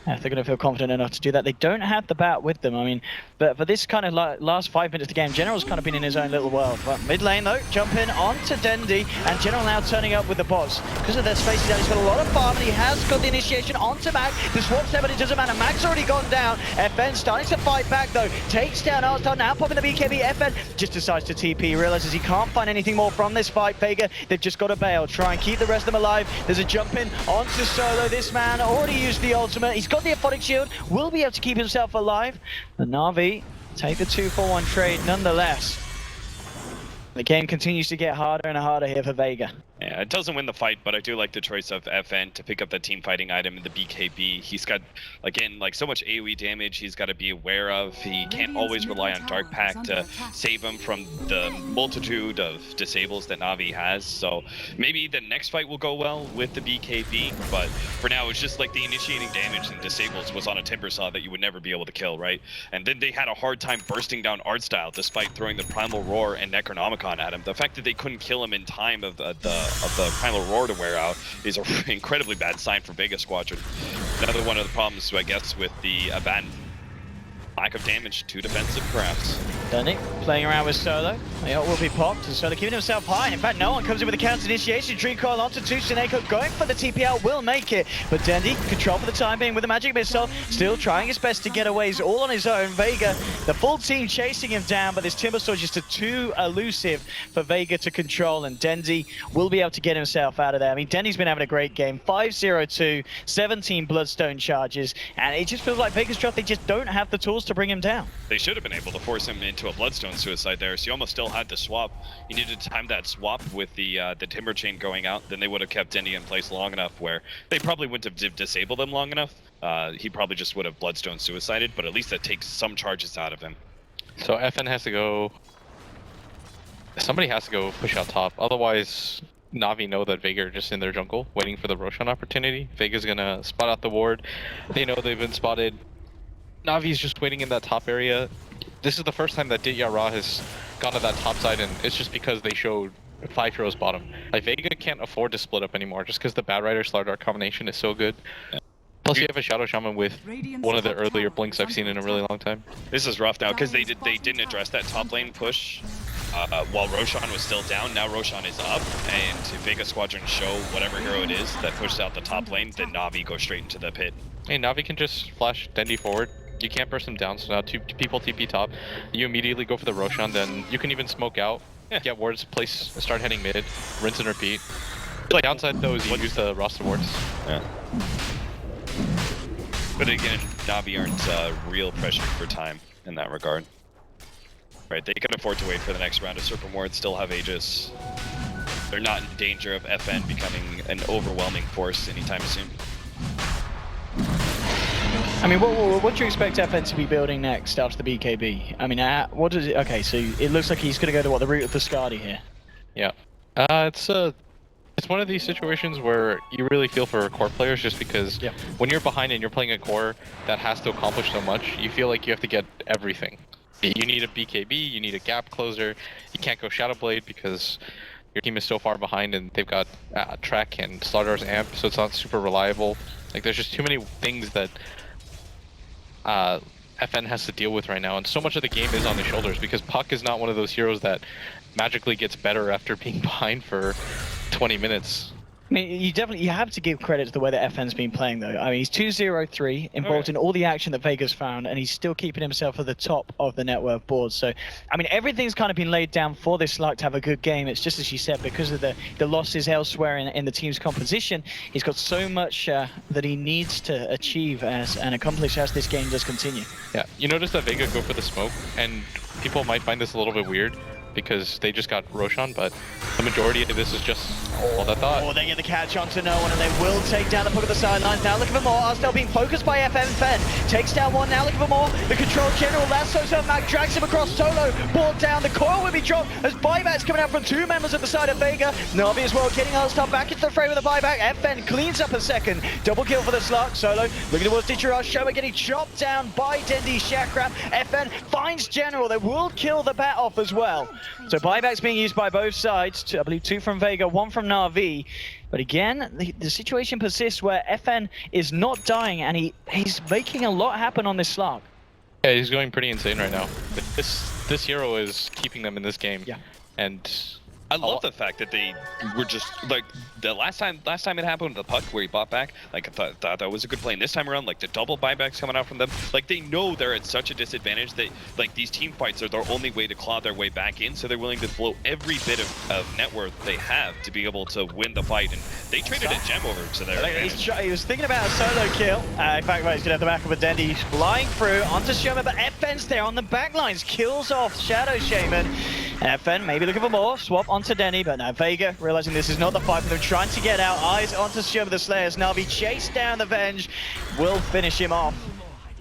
[SPEAKER 5] If they're going to feel confident enough to do that. They don't have the bat with them. I mean, but for this kind of last 5 minutes of the game, General's kind of been in his own little world. But mid lane though, jumping onto Dendi, and General now turning up with the boss. Because of their spacing down, he's got a lot of farm, and he has got the initiation onto Mag. The swap step, but it doesn't matter. Mag's already gone down. FN starting to fight back though. Takes down Artstar, now popping the BKB. FN just decides to TP, realizes he can't find anything more from this fight. Vega, they've just got to bail, try and keep the rest of them alive. There's a jump in onto Solo. This man already used the ultimate. He's got the aphotic shield, will be able to keep himself alive. The Na'Vi take the 2-for-1 trade nonetheless. The game continues to get harder and harder here for Vega.
[SPEAKER 7] Yeah, it doesn't win the fight, but I do like the choice of FN to pick up the team fighting item in the BKB. He's got, again, like so much AoE damage he's got to be aware of. He can't always rely on Dark Pact to save him from the multitude of disables that Na'Vi has. So maybe the next fight will go well with the BKB, but for now it's just like the initiating damage and disables was on a Timber Saw that you would never be able to kill, right? And then they had a hard time bursting down Artstyle despite throwing the Primal Roar and Necronomicon at him. The fact that they couldn't kill him in time of the Primal Roar to wear out is an incredibly bad sign for Vega Squadron. Another one of the problems, I guess, with the Aban, lack of damage, too defensive perhaps.
[SPEAKER 5] Dendi playing around with Solo. The ult will be popped, and Solo keeping himself high. In fact, no one comes in with a counter initiation. Dream Coil onto Tsuneko, going for the TPL, will make it. But Dendi, control for the time being with the Magic Missile, still trying his best to get away. He's all on his own. Vega, the full team chasing him down, but this Timber Sword just too elusive for Vega to control, and Dendi will be able to get himself out of there. I mean, Dendi's been having a great game. 5-0-2, 17 Bloodstone charges, and it just feels like Vega's dropped. They just don't have the tools to bring him down.
[SPEAKER 7] They should have been able to force him into a Bloodstone suicide there, so you almost still had to swap. You needed to time that swap with the Timber Chain going out, then they would have kept Dendi in place long enough where they probably wouldn't have disabled him long enough. He probably just would have Bloodstone suicided, but at least that takes some charges out of him.
[SPEAKER 8] So FN has to go... Somebody has to go push out top, otherwise Na'Vi know that Vega are just in their jungle, waiting for the Roshan opportunity. Vega's gonna spot out the ward. They know they've been spotted. Na'Vi's just waiting in that top area. This is the first time that Ditya Ra has gone to that top side, and it's just because they showed 5 heroes bottom. Like, Vega can't afford to split up anymore just because the Bad Rider Slardar combination is so good. Yeah. Plus, you have a Shadow Shaman with one of the earlier blinks I've seen in a really long time.
[SPEAKER 7] This is rough now because they didn't address that top lane push while Roshan was still down. Now Roshan is up, and if Vega Squadron show whatever hero it is that pushed out the top lane, then Na'Vi go straight into the pit.
[SPEAKER 8] Hey, Na'Vi can just flash Dendi forward. You can't burst him down, so now 2 people TP top. You immediately go for the Roshan, then you can even smoke out, get wards, start heading mid, rinse and repeat. The downside though is you use the roster wards.
[SPEAKER 7] Yeah. But again, Navi aren't real pressured for time in that regard. Right, they can afford to wait for the next round of Serpent Ward, still have Aegis. They're not in danger of FN becoming an overwhelming force anytime soon.
[SPEAKER 5] I mean, what do you expect FN to be building next after the BKB? I mean, what does it... Okay, so it looks like he's going to go to, what, the route of the Skadi here?
[SPEAKER 8] Yeah. It's one of these situations where you really feel for core players just because when you're behind and you're playing a core that has to accomplish so much, you feel like you have to get everything. You need a BKB, you need a gap closer, you can't go Shadowblade because your team is so far behind and they've got Trek and Slaughter's Amp, so it's not super reliable. Like, there's just too many things that FN has to deal with right now, and so much of the game is on his shoulders because Puck is not one of those heroes that magically gets better after being behind for 20 minutes.
[SPEAKER 5] I mean, you have to give credit to the way that FN's been playing, though. I mean, he's 2-0-3, involved in all the action that Vega's found, and he's still keeping himself at the top of the network board. So, I mean, everything's kind of been laid down for this Slug to have a good game. It's just as you said, because of the losses elsewhere in the team's composition, he's got so much that he needs to achieve and accomplish as this game does continue.
[SPEAKER 8] Yeah, you notice that Vega go for the smoke, and people might find this a little bit weird because they just got Roshan, but the majority of this is just all that thought.
[SPEAKER 5] Oh, they get the catch onto no one, and they will take down the puck of the sidelines. Now looking for more. Arsdale being focused by FN. Fen takes down one. Now looking for more. The control general lassos up. Mac drags him across solo. Brought down. The coil will be dropped as buybacks coming out from two members at the side of Vega. Navi as well getting Arsdale back into the fray with a buyback. FN cleans up a second. Double kill for the Slug. Solo looking towards Ditcherash. Shoma getting chopped down by Dendi Shakram. FN finds general. They will kill the bat off as well. So buybacks being used by both sides. I believe 2 from Vega, 1 from Na'Vi. But again, the situation persists where FN is not dying and he's making a lot happen on this Slug.
[SPEAKER 8] Yeah, he's going pretty insane right now. This hero is keeping them in this game.
[SPEAKER 5] Yeah.
[SPEAKER 8] And
[SPEAKER 7] I love the fact that they were just like the last time it happened with the Puck where he bought back. Like I thought that was a good play. And this time around, like the double buybacks coming out from them, like they know they're at such a disadvantage that like these team fights are their only way to claw their way back in. So they're willing to blow every bit of net worth they have to be able to win the fight. And they traded a gem over to their advantage.
[SPEAKER 5] He was thinking about a solo kill. In fact, he's gonna have the back of a Dendi flying through onto Shaman, but FN's there on the backlines, kills off Shadow Shaman. FN maybe looking for more, swap onto Denny, but now Vega realizing this is not the fight for them, trying to get out, eyes onto Shaman the Slayers. Navi chase down the Venge, will finish him off.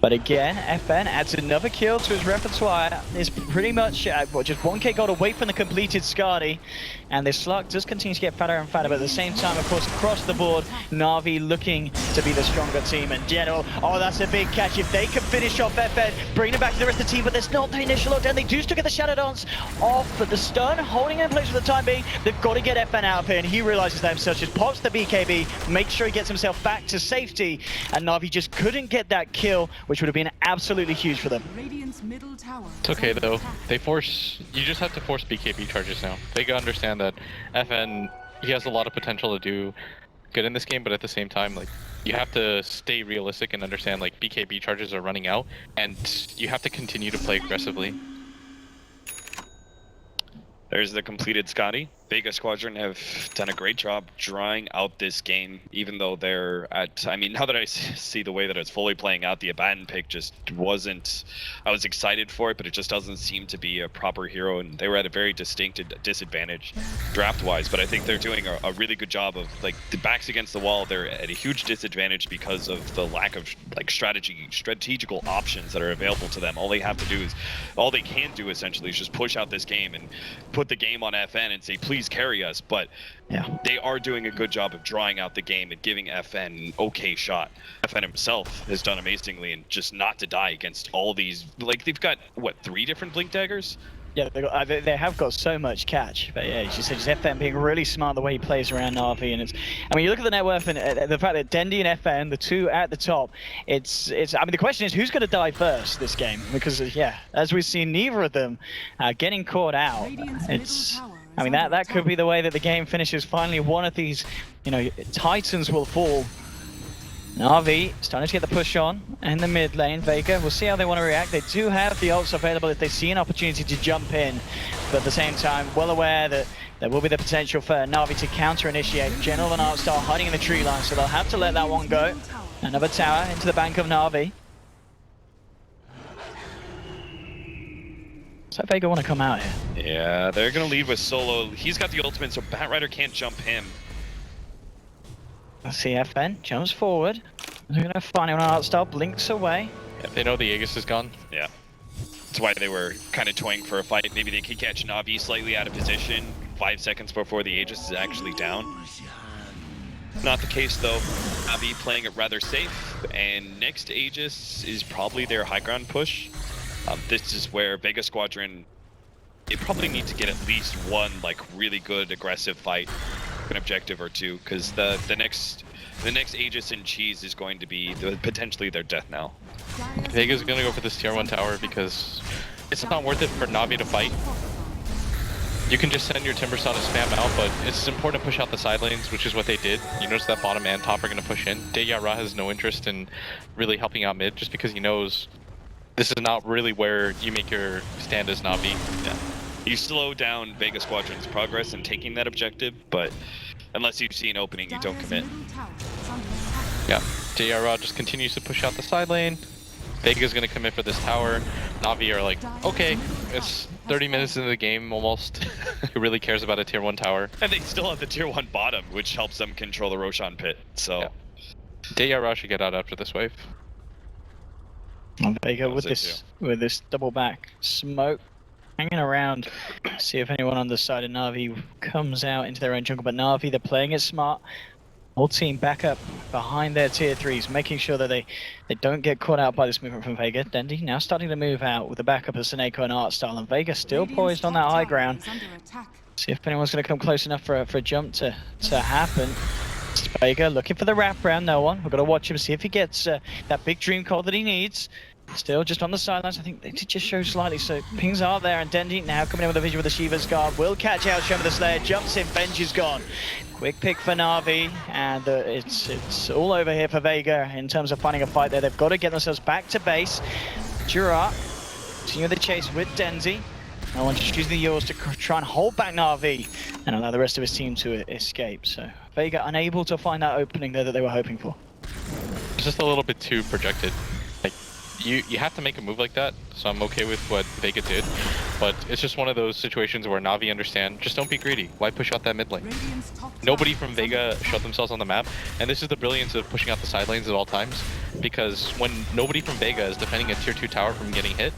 [SPEAKER 5] But again, FN adds another kill to his repertoire. It's pretty much just 1k gold away from the completed Skadi. And this Slug does continue to get fatter and fatter, but at the same time, of course, across the board, Na'Vi looking to be the stronger team. And General, oh, that's a big catch. If they can finish off FN, bring them back to the rest of the team, but there's not the initial lockdown. They do still get the Shadow Dance off, but the stun holding in place for the time being. They've got to get FN out of here, and he realizes that himself, just pops the BKB, makes sure he gets himself back to safety, and Na'Vi just couldn't get that kill, which would have been absolutely huge for them.
[SPEAKER 6] Middle tower.
[SPEAKER 8] It's okay though. You just have to force BKB charges now. Vega understand that FN, he has a lot of potential to do good in this game, but at the same time, like, you have to stay realistic and understand like BKB charges are running out, and you have to continue to play aggressively.
[SPEAKER 7] There's the completed Skadi. Vega Squadron have done a great job drawing out this game, even though they're at, I mean, now that I see the way that it's fully playing out, the Abaddon pick just wasn't, I was excited for it, but it just doesn't seem to be a proper hero, and they were at a very distinct disadvantage draft-wise, but I think they're doing a really good job of, like, the backs against the wall, they're at a huge disadvantage because of the lack of, like, strategical options that are available to them. All they can do essentially is just push out this game and put the game on FN and say, please carry us, but yeah, they are doing a good job of drawing out the game and giving FN an okay shot. FN himself has done amazingly, and just not to die against all these, like, they've got, what, 3 different Blink Daggers?
[SPEAKER 5] Yeah, they have got so much catch, but yeah, as you said, just FN being really smart the way he plays around Na'Vi, and I mean, you look at the net worth and the fact that Dendi and FN, the two at the top, I mean, the question is who's going to die first this game, because yeah, as we've seen, neither of them getting caught out. I mean, that could be the way that the game finishes. Finally, one of these, you know, Titans will fall. Na'Vi starting to get the push on in the mid lane. Vega, we'll see how they want to react. They do have the ults available if they see an opportunity to jump in, but at the same time, well aware that there will be the potential for Na'Vi to counter-initiate. General and Artstar hiding in the tree line, so they'll have to let that one go. Another tower into the bank of Na'Vi. So Vega want to come out here.
[SPEAKER 7] Yeah, they're going to lead with Solo. He's got the ultimate, so Batrider can't jump him.
[SPEAKER 5] CFN jumps forward. They're going to find him on Artstar, blinks away.
[SPEAKER 8] Yeah, they know the Aegis is gone.
[SPEAKER 7] Yeah. That's why they were kind of toying for a fight. Maybe they could catch Na'Vi slightly out of position 5 seconds before the Aegis is actually down. Not the case though. Na'Vi playing it rather safe, and next Aegis is probably their high ground push. This is where Vega Squadron, they probably need to get at least one like really good aggressive fight, an objective or two, because the next Aegis and Cheese is going to be potentially their death knell.
[SPEAKER 8] Vega's gonna go for this tier 1 tower because it's not worth it for Na'Vi to fight. You can just send your Timbersaw to spam out, but it's important to push out the side lanes, which is what they did. You notice that bottom and top are gonna push in. Deyara has no interest in really helping out mid, just because he knows this is not really where you make your stand as Na'Vi.
[SPEAKER 7] Yeah. You slow down Vega Squadron's progress in taking that objective, but unless you see an opening, you don't commit.
[SPEAKER 8] Yeah, Deyara just continues to push out the side lane. Vega's gonna commit for this tower. Na'Vi are like, okay, it's 30 minutes into the game almost. Who really cares about a tier 1 tower?
[SPEAKER 7] And they still have the tier 1 bottom, which helps them control the Roshan pit, so...
[SPEAKER 8] Yeah. Deyara should get out after this wave.
[SPEAKER 5] Vega with this double back smoke hanging around, see if anyone on the side of Na'Vi comes out into their own jungle. But Na'Vi, they're playing it smart. Whole team back up behind their tier 3s, making sure that they don't get caught out by this movement from Vega. Dendi now starting to move out with the backup of Seneko and Artstar, and Vega still poised on that high ground. See if anyone's going to come close enough for a jump to happen. It's Vega looking for the wraparound, no one. We've got to watch him, see if he gets that big dream call that he needs. Still just on the sidelines. I think they did just show slightly, so pings are there, and Dendi now coming in with a vision with the Shiva's Guard. Will catch out Shema the Slayer, jumps in, Benj is gone. Quick pick for Na'Vi, and it's all over here for Vega in terms of finding a fight there. They've got to get themselves back to base. Jurat continue the chase with Dendi. No one's just using the yours to try and hold back Na'Vi and allow the rest of his team to escape. So Vega unable to find that opening there that they were hoping for.
[SPEAKER 8] It's just a little bit too projected. Like, you have to make a move like that, so I'm okay with what Vega did. But it's just one of those situations where Na'Vi understand, just don't be greedy. Why push out that mid lane? Nobody from Vega showed themselves on the map, and this is the brilliance of pushing out the side lanes at all times, because when nobody from Vega is defending a tier 2 tower from getting hit,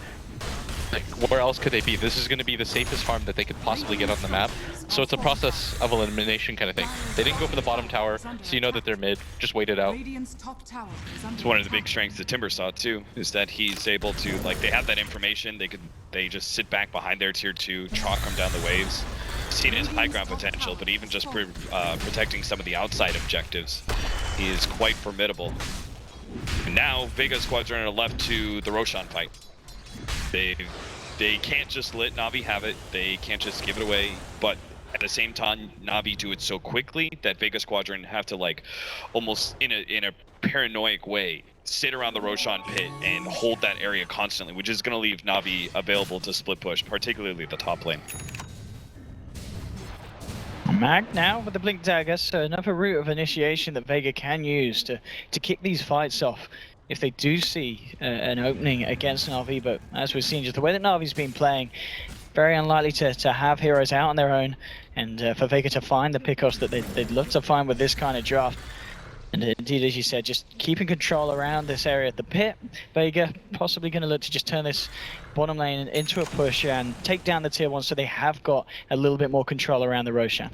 [SPEAKER 8] like, where else could they be? This is going to be the safest farm that they could possibly get on the map. So it's a process of elimination kind of thing. They didn't go for the bottom tower, so you know that they're mid. Just wait it out.
[SPEAKER 7] It's one of the big strengths of Timbersaw too, is that he's able to, like, they have that information. They just sit back behind their tier 2, chalk them down the waves. Seen his high ground potential, but even just protecting some of the outside objectives, he is quite formidable. And now Vega Squadron are left to the Roshan fight. They can't just let Na'Vi have it. They can't just give it away. But at the same time, Na'Vi do it so quickly that Vega Squadron have to, like, almost in a paranoid way sit around the Roshan pit and hold that area constantly, which is going to leave Na'Vi available to split push, particularly the top lane.
[SPEAKER 5] Mag now with the Blink Dagger, so another route of initiation that Vega can use to kick these fights off if they do see an opening against Na'Vi. But as we've seen, just the way that Na'Vi's been playing, very unlikely to have heroes out on their own, and for Vega to find the pickoffs that they'd love to find with this kind of draft. And indeed, as you said, just keeping control around this area at the pit. Vega possibly going to look to just turn this bottom lane into a push and take down the tier 1, so they have got a little bit more control around the Roshan.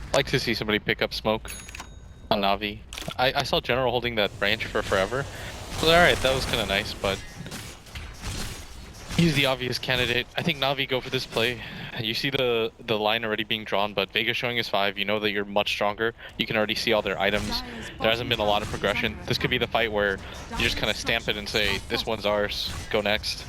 [SPEAKER 8] I'd like to see somebody pick up smoke on Na'Vi. I saw General holding that branch for forever. So alright, that was kind of nice, but he's the obvious candidate. I think Na'Vi go for this play. You see the line already being drawn, but Vega showing his 5. You know that you're much stronger. You can already see all their items. There hasn't been a lot of progression. This could be the fight where you just kind of stamp it and say, this one's ours, go next.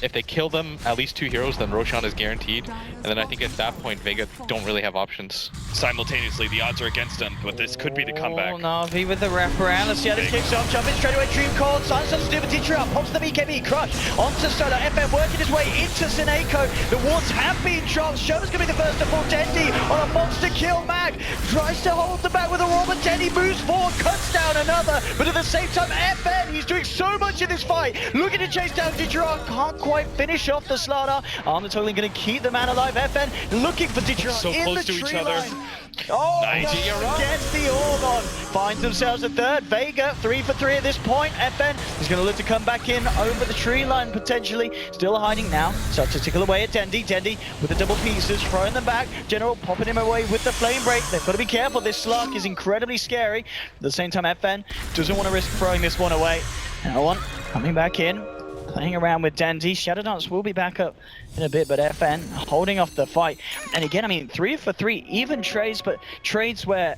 [SPEAKER 8] if they kill them, at least 2 heroes, then Roshan is guaranteed. And then I think at that point, Vega don't really have options.
[SPEAKER 7] Simultaneously, the odds are against them, but this could be the comeback.
[SPEAKER 5] Oh, Na'Vi with the wraparound. Let's see how this kicks off. Jumping straight away, Dream Cold. Silence on Stupid Teacher up. Pops the BKB. Crush onto Solar. FN working his way into Sineko. The wards have been dropped. Show's going to be the first to fall. Dendi on a monster kill. Mag tries to hold the back with a roll, but Dendi moves forward, cuts down another. But at the same time, FN, he's doing so much in this fight. Looking to chase down Digirard. Can't quite finish off the Slaughter. Armor totally going to keep the man alive. FN looking for Digirard
[SPEAKER 7] So
[SPEAKER 5] in
[SPEAKER 7] close
[SPEAKER 5] the
[SPEAKER 7] to each
[SPEAKER 5] tree
[SPEAKER 7] other.
[SPEAKER 5] line. Oh,
[SPEAKER 7] Nice.
[SPEAKER 5] no, gets the Orb on. Finds themselves a third. Vega, 3 for 3 at this point. FN is going to look to come back in over the tree line, potentially. Still hiding now. Starts to tickle away at Dendi. Dendi with the double pieces, throwing them back. General popping him away with the flame break. They've got to be careful. This Slark is incredibly scary. At the same time, FN doesn't want to risk throwing this one away. No one coming back in. Playing around with Dendi. Shadow Dance will be back up in a bit, but FN holding off the fight. And again, I mean, 3 for 3, even trades, but trades where,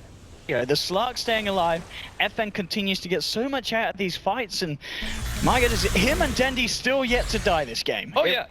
[SPEAKER 5] you know, the Slark staying alive. FN continues to get so much out of these fights, and my goodness, him and Dendi still yet to die this game.
[SPEAKER 7] Oh yeah,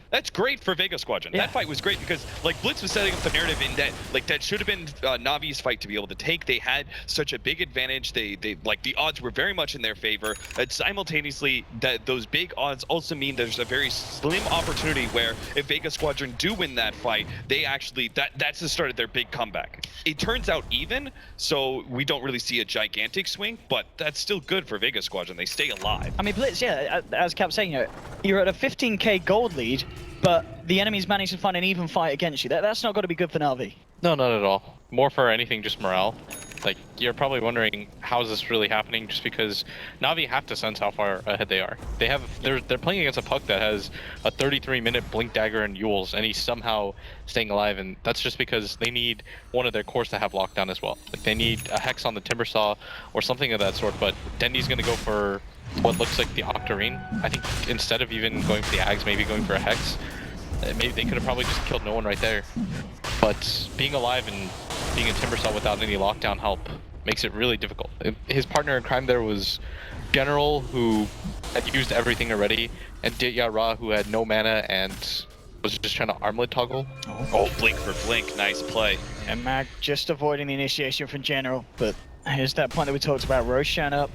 [SPEAKER 7] that's great for Vega Squadron.
[SPEAKER 5] Yeah.
[SPEAKER 7] That fight was great because like Blitz was setting up the narrative in that like that should have been Navi's fight to be able to take. They had such a big advantage. They like the odds were very much in their favor. And simultaneously, that those big odds also mean there's a very slim opportunity where if Vega Squadron do win that fight, they actually that's the start of their big comeback. It turns out even, so we don't really see a gigantic swing, but that's still good for Vega Squadron. They stay alive.
[SPEAKER 5] I mean, Blitz, yeah, as Cap saying, you know, you're at a 15k gold lead, but the enemy's managed to find an even fight against you. That's not got to be good for Na'Vi.
[SPEAKER 8] No, not at all. More for anything, just morale. Like, you're probably wondering, how is this really happening? Just because Na'Vi have to sense how far ahead they are. They're playing against a puck that has a 33-minute Blink Dagger and Yules, and he's somehow staying alive, and that's just because they need one of their cores to have lockdown as well. Like, they need a Hex on the Timbersaw or something of that sort, but Dendi's gonna go for what looks like the Octarine. I think instead of even going for the Ags, maybe going for a Hex. Maybe they could have probably just killed no one right there. But being alive and being a Timbersaw without any lockdown help makes it really difficult. His partner in crime there was General, who had used everything already, and Ditya Ra, who had no mana and was just trying to armlet toggle.
[SPEAKER 7] Oh, blink for blink, nice play.
[SPEAKER 5] And Mag just avoiding the initiation from General, but here's that point that we talked about, Roshan up.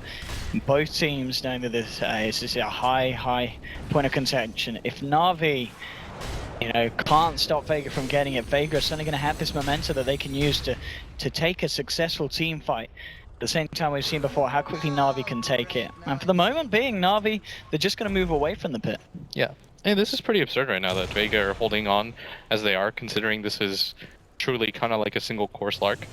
[SPEAKER 5] Both teams knowing that this is a high point of contention. If Na'Vi, you know, can't stop Vega from getting it, Vega is suddenly going to have this momentum that they can use to take a successful team fight. At the same time, we've seen before how quickly Na'Vi can take it. And for the moment being, Na'Vi, they're just going to move away from the pit.
[SPEAKER 8] Yeah, and this is pretty absurd right now that Vega are holding on as they are, considering this is truly kind of like a single core Slark.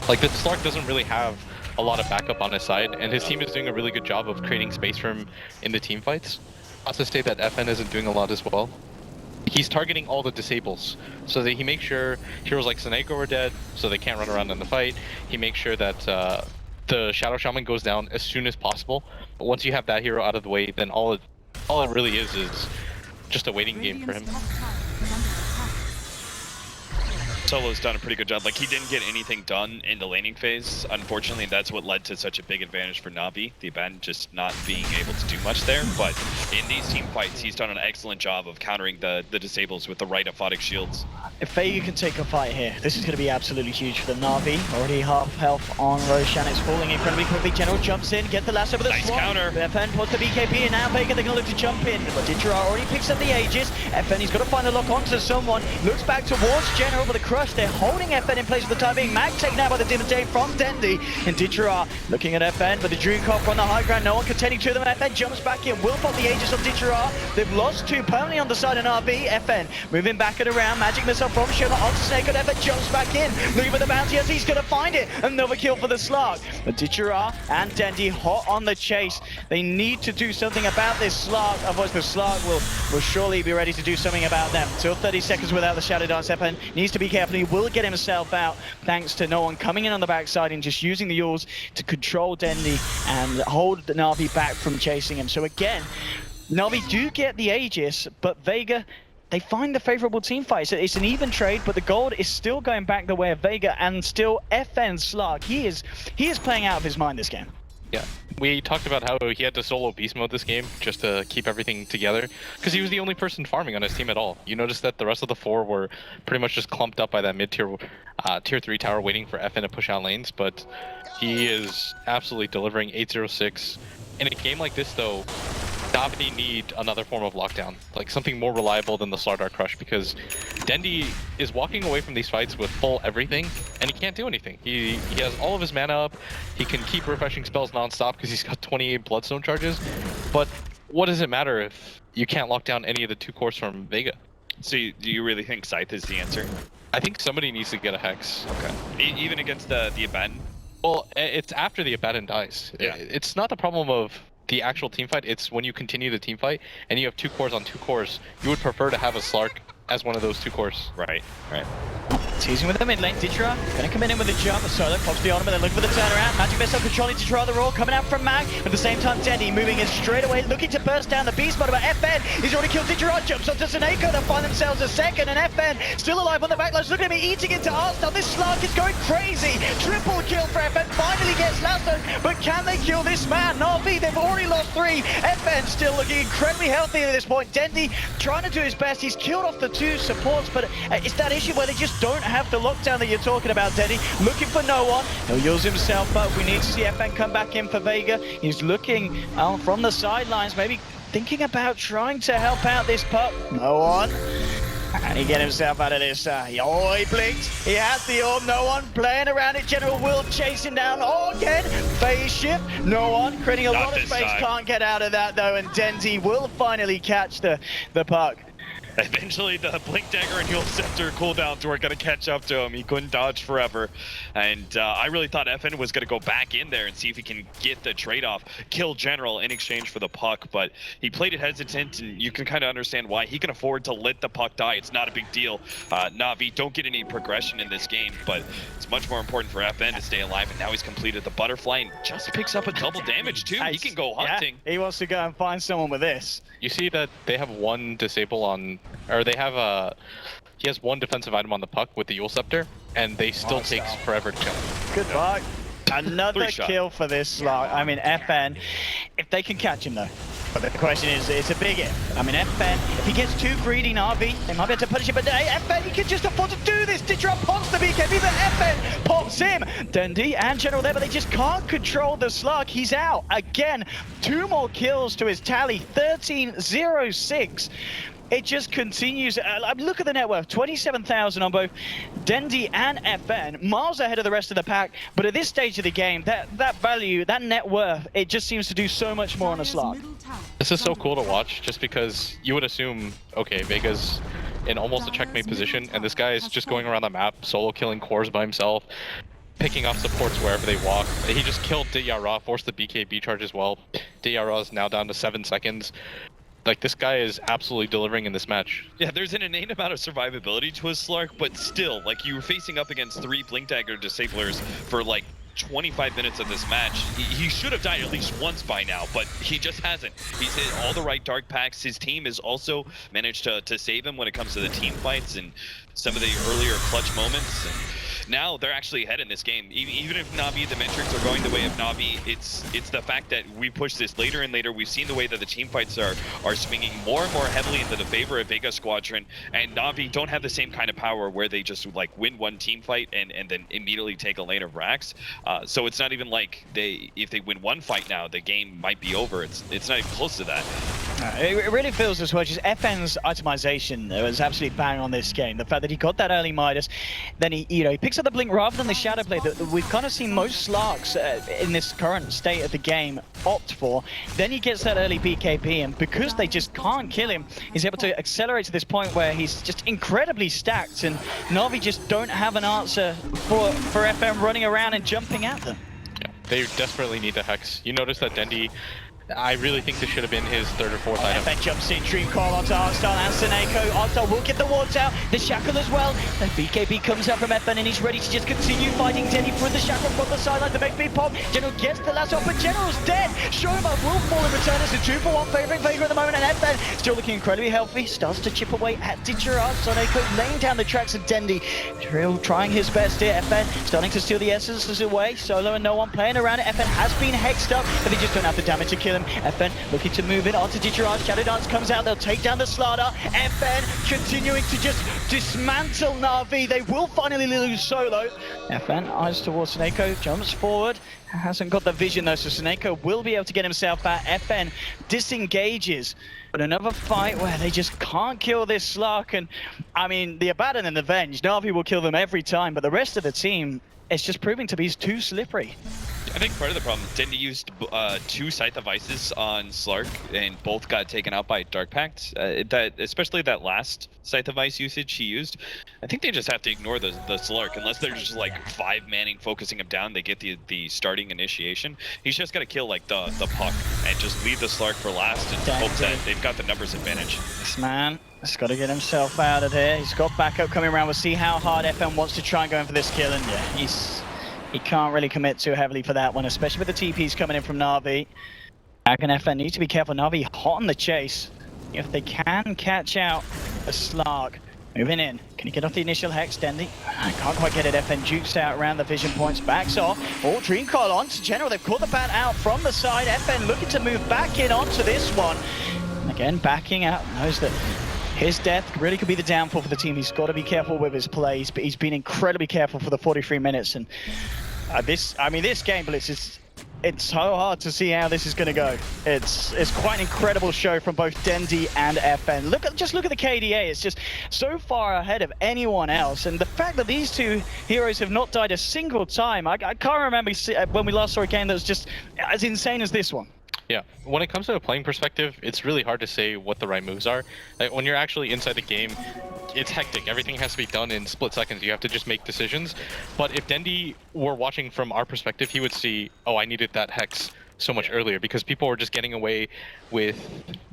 [SPEAKER 8] Like, the Slark doesn't really have a lot of backup on his side, and his team is doing a really good job of creating space for him in the team fights. Not to state that FN isn't doing a lot as well. He's targeting all the disables, so that he makes sure heroes like Sineko are dead, so they can't run around in the fight. He makes sure that the Shadow Shaman goes down as soon as possible. But once you have that hero out of the way, then all it really is just a waiting game for him.
[SPEAKER 7] Solo's done a pretty good job. Like, he didn't get anything done in the laning phase, unfortunately, and that's what led to such a big advantage for Na'Vi, the Aban just not being able to do much there. But in these team fights, he's done an excellent job of countering the disables with the right aphotic shields.
[SPEAKER 5] If Vega can take a fight here, this is going to be absolutely huge for the Na'Vi. Already half health on Roshan. It's falling incredibly quickly. General jumps in, get the lasso with a
[SPEAKER 7] Nice
[SPEAKER 5] swap.
[SPEAKER 7] counter.
[SPEAKER 5] FN puts the BKB, and now Vega, they're going to look to jump in. But Ditcher already picks up the Aegis. FN, he's got to find a lock onto someone. Looks back towards General, but the crush, they're holding FN in place for the time being. Mag taken out by the Demon Day from Dendi. And Ditcher looking at FN, but the Dream Cop on the high ground. No one contending to them. FN jumps back in. Will pop the Aegis on Ditcher. They've lost 2 permanently on the side of RB. FN moving back and around. Magic missile from Shilla on Snake, and FN jumps back in. Looking for the bounty as he's going to find it. Another kill for the Slark. But Ditcher and Dendi hot on the chase. They need to do something about this Slark, otherwise the Slark will surely be ready to do something about them. Still 30 seconds without the Shadow Dance. FN needs to be careful. He will get himself out thanks to no one coming in on the backside and just using the Yules to control Dendi and hold the Na'Vi back from chasing him. So again, Na'Vi do get the Aegis, but Vega, they find the favorable team fight. So it's an even trade, but the gold is still going back the way of Vega, and still FN Slark. He is playing out of his mind this game.
[SPEAKER 8] Yeah, we talked about how he had to solo beast mode this game just to keep everything together, because he was the only person farming on his team at all. You noticed that the rest of the 4 were pretty much just clumped up by that mid-tier tier 3 tower waiting for FN to push out lanes, but he is absolutely delivering 806. In a game like this though, Navi need another form of lockdown, like something more reliable than the Slardar Crush, because Dendi is walking away from these fights with full everything, and he can't do anything. He has all of his mana up, he can keep refreshing spells non-stop because he's got 28 Bloodstone charges, but what does it matter if you can't lock down any of the 2 cores from Vega?
[SPEAKER 7] So do you really think Scythe is the answer?
[SPEAKER 8] I think somebody needs to get a Hex.
[SPEAKER 7] Okay. Even against the Abaddon?
[SPEAKER 8] Well, it's after the Abaddon dies.
[SPEAKER 7] Yeah.
[SPEAKER 8] It's not the problem of the actual team fight, it's when you continue the team fight and you have 2 cores on 2 cores, you would prefer to have a Slark as one of those 2 cores.
[SPEAKER 7] Right.
[SPEAKER 5] Teasing with the mid lane, Ditra gonna come in with a jump, Solo pops the ultimate, they're looking for the turnaround, Magic Missile controlling Ditra the roll, coming out from Mag, at the same time Dendi moving in straight away, looking to burst down the beast mode, but FN, he's already killed Ditra, jumps onto Seneko, they'll find themselves a second, and FN still alive on the backlash, look at him eating into Arsenal, this Slark is going crazy, triple kill for FN, finally gets Lasso, but can they kill this man? Na'Vi, they've already lost 3, FN still looking incredibly healthy at this point, Dendi trying to do his best, he's killed off the 2 supports, but it's that issue where they just don't have the lockdown that you're talking about, Dendi. Looking for no one. He'll use himself up. We need to see FN come back in for Vega. He's looking from the sidelines, maybe thinking about trying to help out this pup. No one. And he get himself out of this. Oh, he blinks. He has the orb. No one playing around it. General will chase him down. Oh, again. Phase shift. No one. Creating a lot of space. Can't get out of that, though. And Dendi will finally catch the puck.
[SPEAKER 7] Eventually, the Blink Dagger and Heal Scepter cooldowns were going to catch up to him. He couldn't dodge forever. And I really thought FN was going to go back in there and see if he can get the trade-off, kill General in exchange for the puck. But he played it hesitant, and you can kind of understand why. He can afford to let the puck die. It's not a big deal. Na'Vi don't get any progression in this game, but it's much more important for FN to stay alive. And now he's completed the butterfly and just picks up a double damage, too. He can go hunting.
[SPEAKER 5] Yeah, he wants to go and find someone with this.
[SPEAKER 8] You see that they have 1 disable on... Or they have he has 1 defensive item on the puck with the Yule Scepter, and they still takes forever to kill him.
[SPEAKER 5] Goodbye. Another kill for this slot. I mean, FN, if they can catch him though. But the question is, it's a big if. I mean, FN, if he gets too greedy in RV, they might be able to punish him, but FN, he can just afford to do this. Ditra pops the BKB, but FN pops him. Dendi and General there, but they just can't control the slug. He's out. Again, 2 more kills to his tally, 13-0-6. It just continues. Look at the net worth, 27,000 on both Dendi and FN, miles ahead of the rest of the pack. But at this stage of the game, that value, that net worth, it just seems to do so much more on a slot.
[SPEAKER 8] This is so cool to watch, just because you would assume, okay, Vega's in almost a checkmate position, and this guy is just going around the map, solo killing cores by himself, picking off supports wherever they walk. He just killed Diarra, forced the BKB charge as well. Diarra is now down to 7 seconds. Like, this guy is absolutely delivering in this match.
[SPEAKER 7] Yeah, there's an innate amount of survivability to his Slark, but still, like, you were facing up against 3 Blink Dagger Disablers for, like, 25 minutes of this match. He should have died at least once by now, but he just hasn't. He's hit all the right dark packs. His team has also managed to save him when it comes to the team fights and some of the earlier clutch moments. And now they're actually ahead in this game. Even if Na'Vi, the metrics are going the way of Na'Vi, it's the fact that we push this later and later. We've seen the way that the team fights are swinging more and more heavily into the favor of Vega Squadron, and Na'Vi don't have the same kind of power where they just like win 1 team fight and then immediately take a lane of racks. So it's not even like if they win 1 fight now, the game might be over. It's not even close to that.
[SPEAKER 5] It really feels as well. Just FN's itemization was absolutely bang on this game. The fact that he got that early Midas, then he picks up the blink rather than the shadow play that we've kind of seen most Slarks in this current state of the game opt for. Then he gets that early BKB, and because they just can't kill him, he's able to accelerate to this point where he's just incredibly stacked, and Na'Vi just don't have an answer for FN running around and jumping at them.
[SPEAKER 8] Yeah, they desperately need the Hex. You notice that Dendi I really think this should have been his third or fourth item.
[SPEAKER 5] FN jumps in, Dream Call onto Artstar and Seneko. Artstar will get the wards out, the Shackle as well. And BKB comes out from FN and he's ready to just continue fighting Denny through the Shackle from the sideline. The next big pop, General gets the last off, but General's dead. Showma will fall in return. It's a 2-for-1 favouring Vega at the moment, and FN still looking incredibly healthy. Starts to chip away at Ditcherard. Seneko laying down the tracks of Dendi. Drill trying his best here. FN starting to steal the essences away. Solo and no one playing around it. FN has been hexed up, but they just don't have the damage to kill him. FN looking to move in onto Ditcherard. Shadow Dance comes out. They'll take down the Slaughter. FN continuing to just dismantle Na'Vi. They will finally lose Solo. FN eyes towards Seneko, jumps forward. Hasn't got the vision though, so Seneko will be able to get himself out. FN disengages. But another fight where they just can't kill this Slark. And I mean, the Abaddon and the Venge, Na'Vi will kill them every time, but the rest of the team, it's just proving to be too slippery.
[SPEAKER 7] I think part of the problem, Dendi used 2 Scythe of Ices on Slark, and both got taken out by Dark Pact. Especially that last Scythe of Ice usage he used, I think they just have to ignore the Slark, unless they're just like 5-manning, focusing him down, they get the starting initiation. He's just got to kill like the puck, and just leave the Slark for last, and hope that they've got the numbers advantage.
[SPEAKER 5] This man has got to get himself out of here. He's got backup coming around. We'll see how hard FN wants to try and go in for this kill, and yeah, he can't really commit too heavily for that one, especially with the TPs coming in from Na'Vi. Mag and FN need to be careful. Na'Vi hot on the chase. If they can catch out a Slark. Moving in. Can he get off the initial hex, Dendi? Can't quite get it. FN jukes out around the vision points. Backs off. Oh, Dream Call onto General. They've caught the bat out from the side. FN looking to move back in onto this one. And again, backing out. Knows that his death really could be the downfall for the team. He's got to be careful with his plays, but he's been incredibly careful for the 43 minutes. And this game, Blitz, it's so hard to see how this is going to go. It's quite an incredible show from both Dendi and FN. Just look at the KDA. It's just so far ahead of anyone else. And the fact that these two heroes have not died a single time, I can't remember when we last saw a game that was just as insane as this one.
[SPEAKER 8] Yeah, when it comes to a playing perspective, it's really hard to say what the right moves are. Like, when you're actually inside the game, it's hectic. Everything has to be done in split seconds. You have to just make decisions. But if Dendi were watching from our perspective, he would see, oh, I needed that hex so much earlier, because people were just getting away with,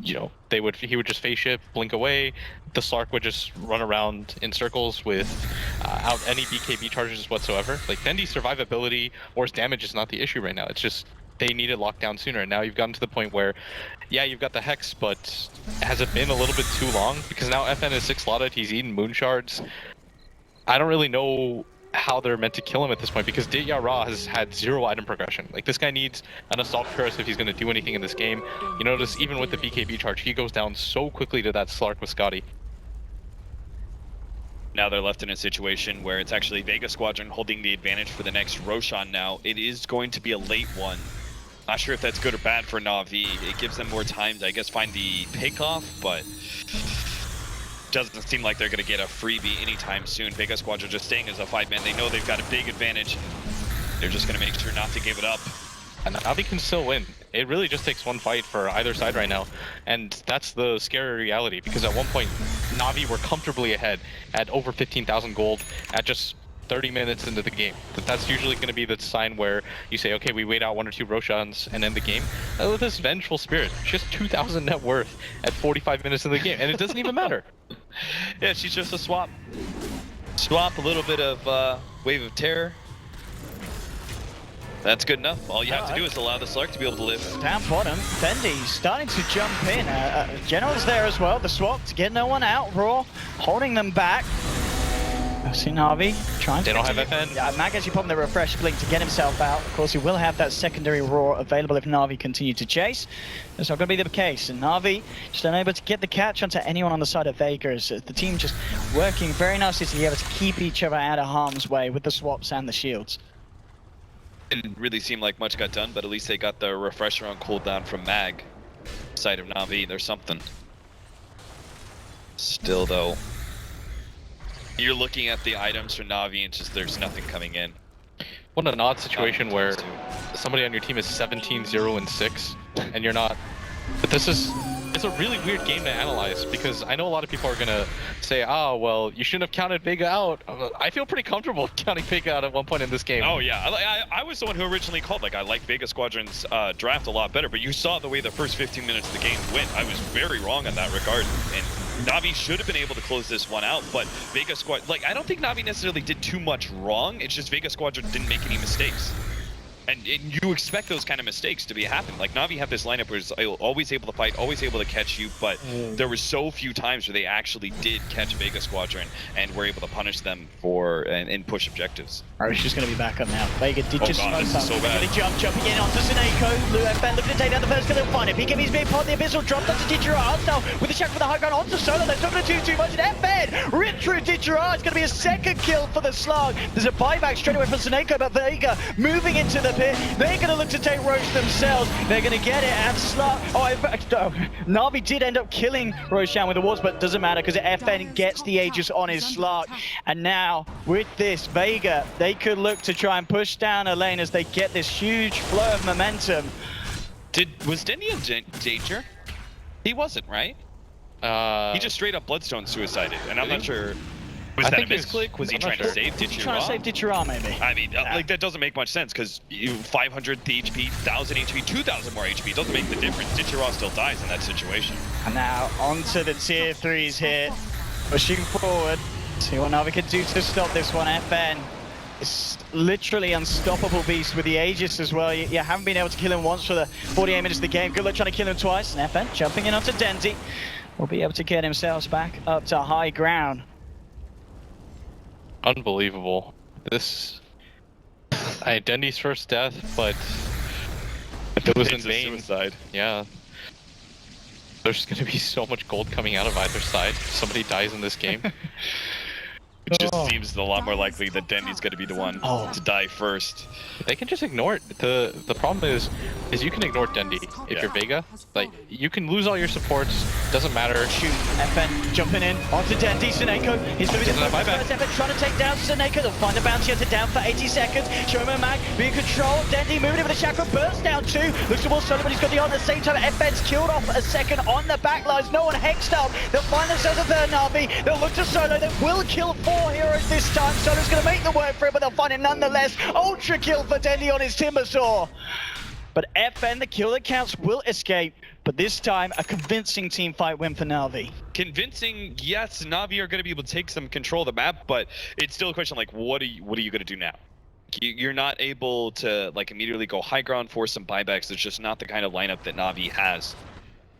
[SPEAKER 8] he would just phase shift, blink away. The Slark would just run around in circles without any BKB charges whatsoever. Like, Dendi's survivability or his damage is not the issue right now. It's just they needed lockdown sooner, and now you've gotten to the point where, yeah, you've got the hex, but has it been a little bit too long? Because now FN is 6 slotted, he's eaten moon shards. I don't really know how they're meant to kill him at this point, because Ditya Ra has had 0 item progression. Like, this guy needs an assault curse if he's going to do anything in this game. You notice even with the BKB charge, he goes down so quickly to that Slark with Scotty.
[SPEAKER 7] Now they're left in a situation where it's actually Vega Squadron holding the advantage for the next Roshan now. It is going to be a late one. Not sure if that's good or bad for Na'Vi. It gives them more time to, I guess, find the pick-off, but doesn't seem like they're going to get a freebie anytime soon. Vega Squadron just staying as a 5-man. They know they've got a big advantage. They're just going to make sure not to give it up.
[SPEAKER 8] And Na'Vi can still win. It really just takes one fight for either side right now. And that's the scary reality, because at one point, Na'Vi were comfortably ahead at over 15,000 gold at just 30 minutes into the game. That's usually going to be the sign where you say, okay, we wait out 1 or 2 Roshans and end the game. With this Vengeful Spirit, just 2,000 net worth at 45 minutes into the game, and it doesn't even matter.
[SPEAKER 7] Yeah, she's just a swap. Swap, a little bit of Wave of Terror. That's good enough. All you have to do is allow the Slark to be able to live.
[SPEAKER 5] Down bottom, Dendi starting to jump in. General's there as well. The swap to get no one out. Raw holding them back. See Na'Vi trying to...
[SPEAKER 8] They don't have FN.
[SPEAKER 5] Yeah, Mag actually popping the refresh blink to get himself out. Of course, he will have that secondary Raw available if Na'Vi continue to chase. That's not going to be the case. And Na'Vi just unable to get the catch onto anyone on the side of Vega. As the team just working very nicely to be able to keep each other out of harm's way with the swaps and the shields.
[SPEAKER 7] Didn't really seem like much got done, but at least they got the refresher on cooldown from Mag. Side of Na'Vi, there's something. Still, though, you're looking at the items for Na'Vi and just there's nothing coming in.
[SPEAKER 8] What an odd situation where somebody on your team is 17-0-6 and you're not. But this is it's a really weird game to analyze because I know a lot of people are gonna say, "Oh, well, you shouldn't have counted Vega out." I feel pretty comfortable counting Vega out at one point in this game.
[SPEAKER 7] Oh yeah, I was the one who originally called. Like, I like Vega Squadron's draft a lot better, but you saw the way the first 15 minutes of the game went. I was very wrong in that regard, and Navi should have been able to close this one out. But Vega Squad, like, I don't think Navi necessarily did too much wrong. It's just Vega Squadron didn't make any mistakes. And you expect those kind of mistakes to be happening. Like, Navi had this lineup where it's always able to fight, always able to catch you, but there were so few times where they actually did catch Vega Squadron and were able to punish them for and push objectives.
[SPEAKER 5] Alright, she's going to be back up now. Vega did just
[SPEAKER 7] God, this is so bad.
[SPEAKER 5] jumping in onto Sineko. Blue FN looking to take down the first kill and find it. BKB's being part of the Abyssal, dropped onto Ditchera. Now with the check for the high ground onto Solo. That's not going to do too much. And FN ripped through Ditchera. It's going to be a second kill for the Slug. There's a buyback straight away from Sineko, but Vega moving into the pit. They're going to look to take Roche themselves. They're going to get it, and Slug. Oh, in fact, Navi did end up killing Roshan with the wards, but doesn't matter because FN gets the Aegis on his Slug. And now with this, Vega, they could look to try and push down a lane as they get this huge flow of momentum.
[SPEAKER 7] Was Dendy in danger? He wasn't, right? He just straight up Bloodstone suicided, and I'm not sure. Was that a misclick? Was he trying to save Ditchera?
[SPEAKER 5] Trying to save Ditchera, maybe.
[SPEAKER 7] I mean, like, that doesn't make much sense because 500 HP, 1,000 HP, 2,000 more HP doesn't make the difference. Ditchera still dies in that situation.
[SPEAKER 5] And now onto the tier 3s here, pushing forward. See what Navi can do to stop this one. FN is literally unstoppable beast with the Aegis as well. You haven't been able to kill him once for the 48 minutes of the game. Good luck trying to kill him twice. And FN jumping in onto Dendy will be able to get himself back up to high ground.
[SPEAKER 8] Unbelievable. This... Dendy's first death, but it was in vain.
[SPEAKER 7] Suicide.
[SPEAKER 8] Yeah. There's going to be so much gold coming out of either side. Somebody dies in this game.
[SPEAKER 7] It just seems a lot more likely that Dendy's going to be the one to die first.
[SPEAKER 8] They can just ignore it. The problem is you can ignore Dendy if you're Vega. Like, you can lose all your supports, doesn't matter.
[SPEAKER 5] Shoot, FN jumping in onto Dendy. Sineko, he's going to be the first effort trying to take down Sineko. They'll find the bounty hunter down for 80 seconds. Showman Mag being controlled. Dendy moving in with the chakra, burst down too. Looks towards Solo, but he's got the ult at the same time. FN's killed off a second on the backlines. No one hexed up. They'll find themselves a third Navi. They'll look to Solo. They will kill 4 heroes this time. Solo's going to make the work for it, but they'll find it nonetheless. Ultra kill for Dendy on his Timbersaw. But FN, the kill that counts, will escape. But this time, a convincing team fight win for Navi.
[SPEAKER 7] Convincing, yes, Navi are going to be able to take some control of the map, but it's still a question, like, what are you going to do now? You're not able to, like, immediately go high ground, force some buybacks. It's just not the kind of lineup that Navi has.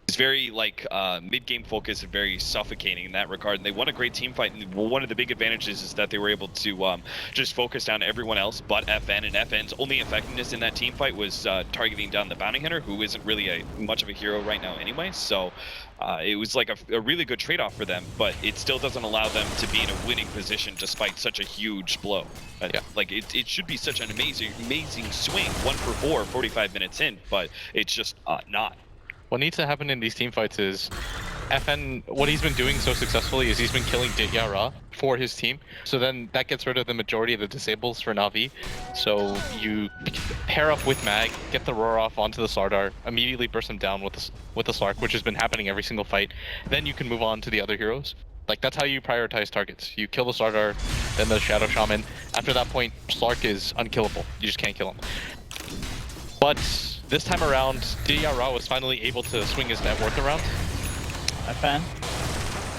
[SPEAKER 7] It's very, like, mid-game focus and very suffocating in that regard. And they won a great team fight. And one of the big advantages is that they were able to just focus down everyone else but FN. And FN's only effectiveness in that team fight was targeting down the bounty hunter, who isn't really much of a hero right now anyway. So it was like a really good trade-off for them. But it still doesn't allow them to be in a winning position despite such a huge blow. Yeah. Like, it should be such an amazing swing. 1 for 4, 45 minutes in. But it's just not.
[SPEAKER 8] What needs to happen in these team fights is FN, what he's been doing so successfully is he's been killing Ditya for his team. So then that gets rid of the majority of the disables for Navi. So you pair up with Mag, get the roar off onto the Slardar, immediately burst him down with the Slark, which has been happening every single fight. Then you can move on to the other heroes. Like, that's how you prioritize targets. You kill the Slardar, then the Shadow Shaman. After that point, Slark is unkillable. You just can't kill him. But this time around, Ditya was finally able to swing his net worth around.
[SPEAKER 5] FN.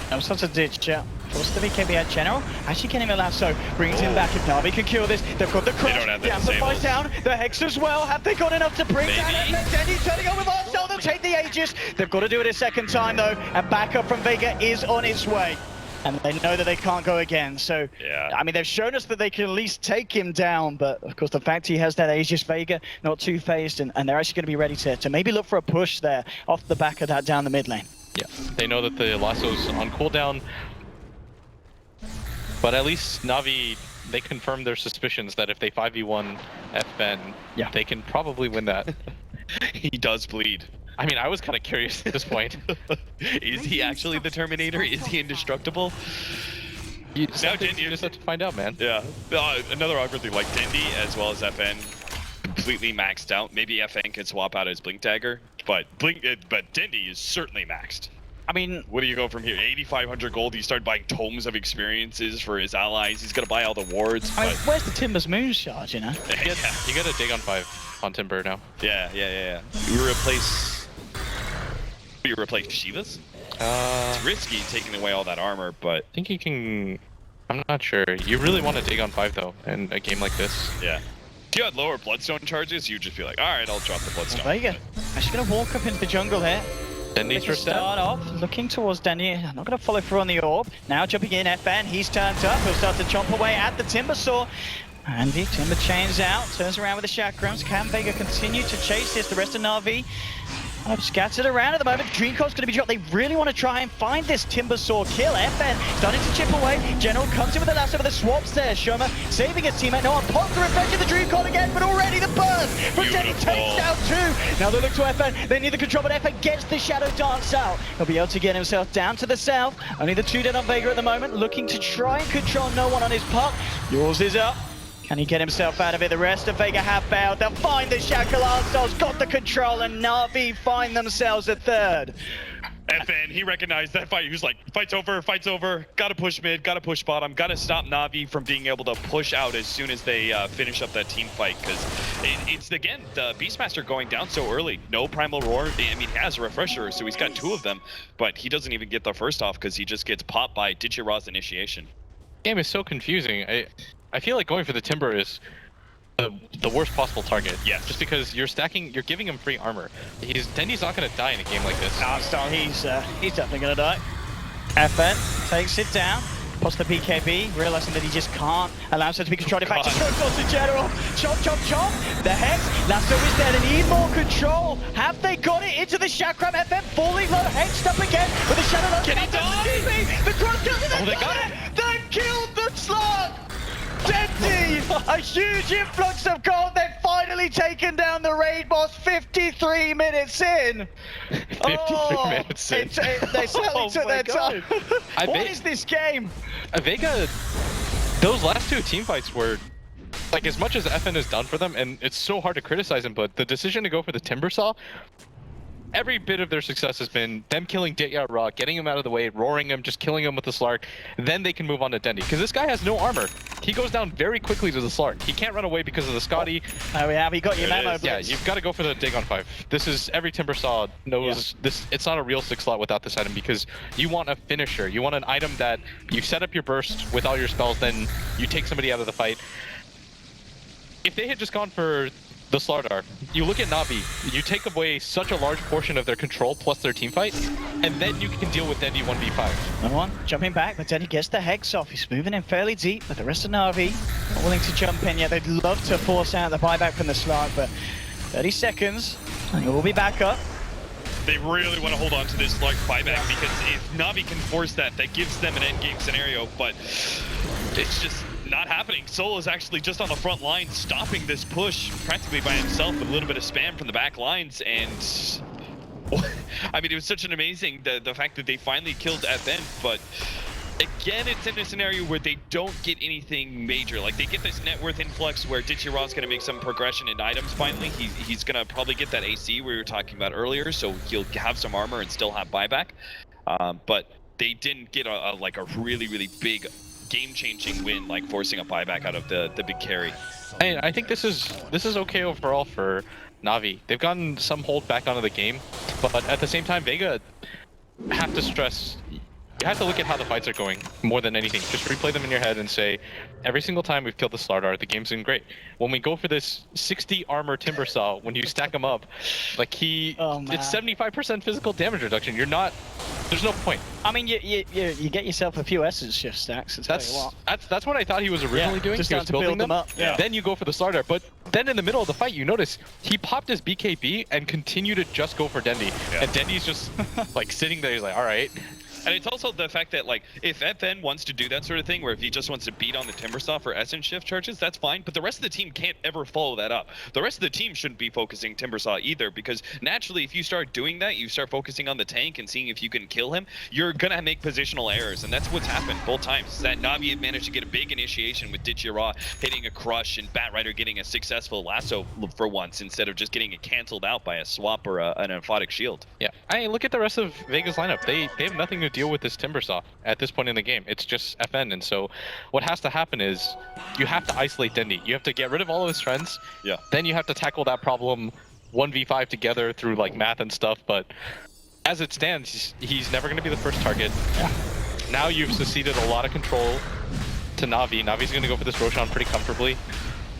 [SPEAKER 5] That was such a ditch, yeah. Force the BKB at general. Actually can't even allow so. Brings him back. If Navi can kill this, they've got the crush. The amplify's down. The Hex as well. Have they got enough to bring down FN? Dendy turning on with Arcel. They'll take the Aegis. They've got to do it a second time though. And backup from Vega is on its way. And they know that they can't go again. So, I mean, they've shown us that they can at least take him down. But, of course, the fact he has that Aegis Vega, not too phased, and they're actually going to be ready to maybe look for a push there off the back of that down the mid lane.
[SPEAKER 8] Yeah, they know that the lasso's on cooldown. But at least Navi, they confirmed their suspicions that if they 5v1 FN, they can probably win that.
[SPEAKER 7] He does bleed.
[SPEAKER 8] I mean, I was kind of curious at this point.
[SPEAKER 7] Is he actually the Terminator? Is he indestructible?
[SPEAKER 8] You just have to find out, man.
[SPEAKER 7] Yeah. Another awkward thing, like Dendy as well as FN, completely maxed out. Maybe FN can swap out his Blink Dagger. but Dendi is certainly maxed.
[SPEAKER 5] I mean,
[SPEAKER 7] where do you go from here? 8,500 gold. He started buying tomes of experiences for his allies. He's gonna buy all the wards.
[SPEAKER 5] I mean, where's the Timber's moonshot? You know.
[SPEAKER 8] You got a dig on 5 on Timber now.
[SPEAKER 7] Yeah. You replace Shiva's? It's risky taking away all that armor, but
[SPEAKER 8] I think you can. I'm not sure. You really want to dig on 5 though in a game like this.
[SPEAKER 7] Yeah. If you had lower bloodstone charges, you'd just be like, all right, I'll drop the bloodstone.
[SPEAKER 5] Vega, actually gonna walk up into the jungle here.
[SPEAKER 8] Dendi's for
[SPEAKER 5] start off, looking towards Dendi. I'm not going to follow through on the orb. Now jumping in, FN, he's turned up. He'll start to chomp away at the Timber Saw. And the Timber chains out, turns around with the chakrams. Can Vega continue to chase this? The rest of Na'Vi kind of scattered around at the moment. Dreamcore's going to be dropped. They really want to try and find this Timber Saw kill. FN starting to chip away. General comes in with the lasso, with the swaps there. Shoma saving his teammate. No one pops the revenge of the Dreamcore again, but already the burst from Dendi takes down 2. Now they look to FN. They need the control, but FN gets the Shadow Dance out. He'll be able to get himself down to the south. Only the 2 dead on Vega at the moment, looking to try and control no one on his puck. Yours is up. Can he get himself out of it? The rest of Vega have bailed. They'll find the Shackle Arsenal's got the control, and Na'Vi find themselves a 3rd.
[SPEAKER 7] FN, he recognized that fight. He was like, fight's over. Gotta push mid, gotta push bottom, gotta stop Na'Vi from being able to push out as soon as they finish up that team fight. Because it's, again, the Beastmaster going down so early. No Primal Roar. I mean, he has a Refresher, so he's got 2 of them. But he doesn't even get the first off because he just gets popped by Dichira's initiation.
[SPEAKER 8] Game is so confusing. I feel like going for the Timber is the worst possible target.
[SPEAKER 7] Yeah.
[SPEAKER 8] Just because you're giving him free armor. Dendi's not going to die in a game like this.
[SPEAKER 5] He's definitely going to die. FN takes it down. Pops the BKB, realizing that he just can't allow himself to be controlled. In fact, just goes to General. Chomp. The Hex. Lasso is there. They need more control. Have they got it into the Chakram? FN falling low. Hexed up again with the Shadow.
[SPEAKER 8] Can he die?
[SPEAKER 5] The cross kills it.
[SPEAKER 8] Oh, they got it.
[SPEAKER 5] They killed the slug. Dendi! A huge influx of gold. They've finally taken down the raid boss 53 minutes in.
[SPEAKER 8] 53 minutes in.
[SPEAKER 5] They certainly took their time. What is this game?
[SPEAKER 8] Vega, those last 2 teamfights were, like, as much as FN has done for them, and it's so hard to criticize him, but the decision to go for the Timber Saw, every bit of their success has been them killing Ditya Raw, getting him out of the way, roaring him, just killing him with the Slark. Then they can move on to Dendi. Because this guy has no armor. He goes down very quickly to the Slark. He can't run away because of the Scotty.
[SPEAKER 5] There we have. He got your memo.
[SPEAKER 8] Yeah, you've got to go for the dig on 5. This is, every Timber Saw knows this. It's not a real 6 slot without this item because you want a finisher. You want an item that you set up your burst with all your spells, then you take somebody out of the fight. If they had just gone for the Slardar, you look at Na'Vi, you take away such a large portion of their control plus their team fight, and then you can deal with Dendi 1v5.
[SPEAKER 5] No one jumping back, but Dendi gets the Hex off. He's moving in fairly deep, but the rest of Na'Vi not willing to jump in yet. They'd love to force out the buyback from the Slark, but 30 seconds, and he will be back up.
[SPEAKER 7] They really want to hold on to this Slark buyback because if Na'Vi can force that, that gives them an endgame scenario, but it's just not happening. Sol is actually just on the front line, stopping this push practically by himself with a little bit of spam from the back lines, and I mean, it was such an amazing, the fact that they finally killed FN, but again, it's in a scenario where they don't get anything major. Like, they get this net worth influx where Dichira's going to make some progression in items finally. He's going to probably get that AC we were talking about earlier, so he'll have some armor and still have buyback. But they didn't get a really, really big game-changing win, like forcing a buyback out of the big carry.
[SPEAKER 8] I think this is okay overall for Na'Vi. They've gotten some hold back onto the game, but at the same time, Vega have to stress, you have to look at how the fights are going more than anything. Just replay them in your head and say, every single time we've killed the Slardar, the game's been great. When we go for this 60 armor Timber Saw, when you stack them up, like it's 75% physical damage reduction. You're not, there's no point.
[SPEAKER 5] I mean, you get yourself a few essence shift stacks.
[SPEAKER 8] That's what I thought he was originally doing.
[SPEAKER 5] Just
[SPEAKER 8] he was building them up.
[SPEAKER 5] Yeah.
[SPEAKER 8] Then you go for the Slardar, but then in the middle of the fight, you notice he popped his BKB and continued to just go for Dendi. And Dendi's just like sitting there. He's like, all right.
[SPEAKER 7] And it's also the fact that, like, if FN wants to do that sort of thing, where if he just wants to beat on the Timbersaw for Essence shift charges, that's fine, but the rest of the team can't ever follow that up. The rest of the team shouldn't be focusing Timbersaw either, because naturally, if you start doing that, you start focusing on the tank and seeing if you can kill him, you're gonna make positional errors, and that's what's happened both times. That Na'Vi had managed to get a big initiation with Ditchira hitting a crush and Batrider getting a successful lasso for once, instead of just getting it canceled out by a swap or an emphatic shield.
[SPEAKER 8] Yeah, I mean, look at the rest of Vega's lineup. They have nothing to deal with this Timbersaw at this point in the game. It's just FN, and so what has to happen is you have to isolate Dendi. You have to get rid of all of his friends.
[SPEAKER 7] Yeah.
[SPEAKER 8] Then you have to tackle that problem 1v5 together through like math and stuff, but as it stands, he's never going to be the first target.
[SPEAKER 5] Yeah.
[SPEAKER 8] Now you've seceded a lot of control to Na'Vi. Na'Vi's going to go for this Roshan pretty comfortably.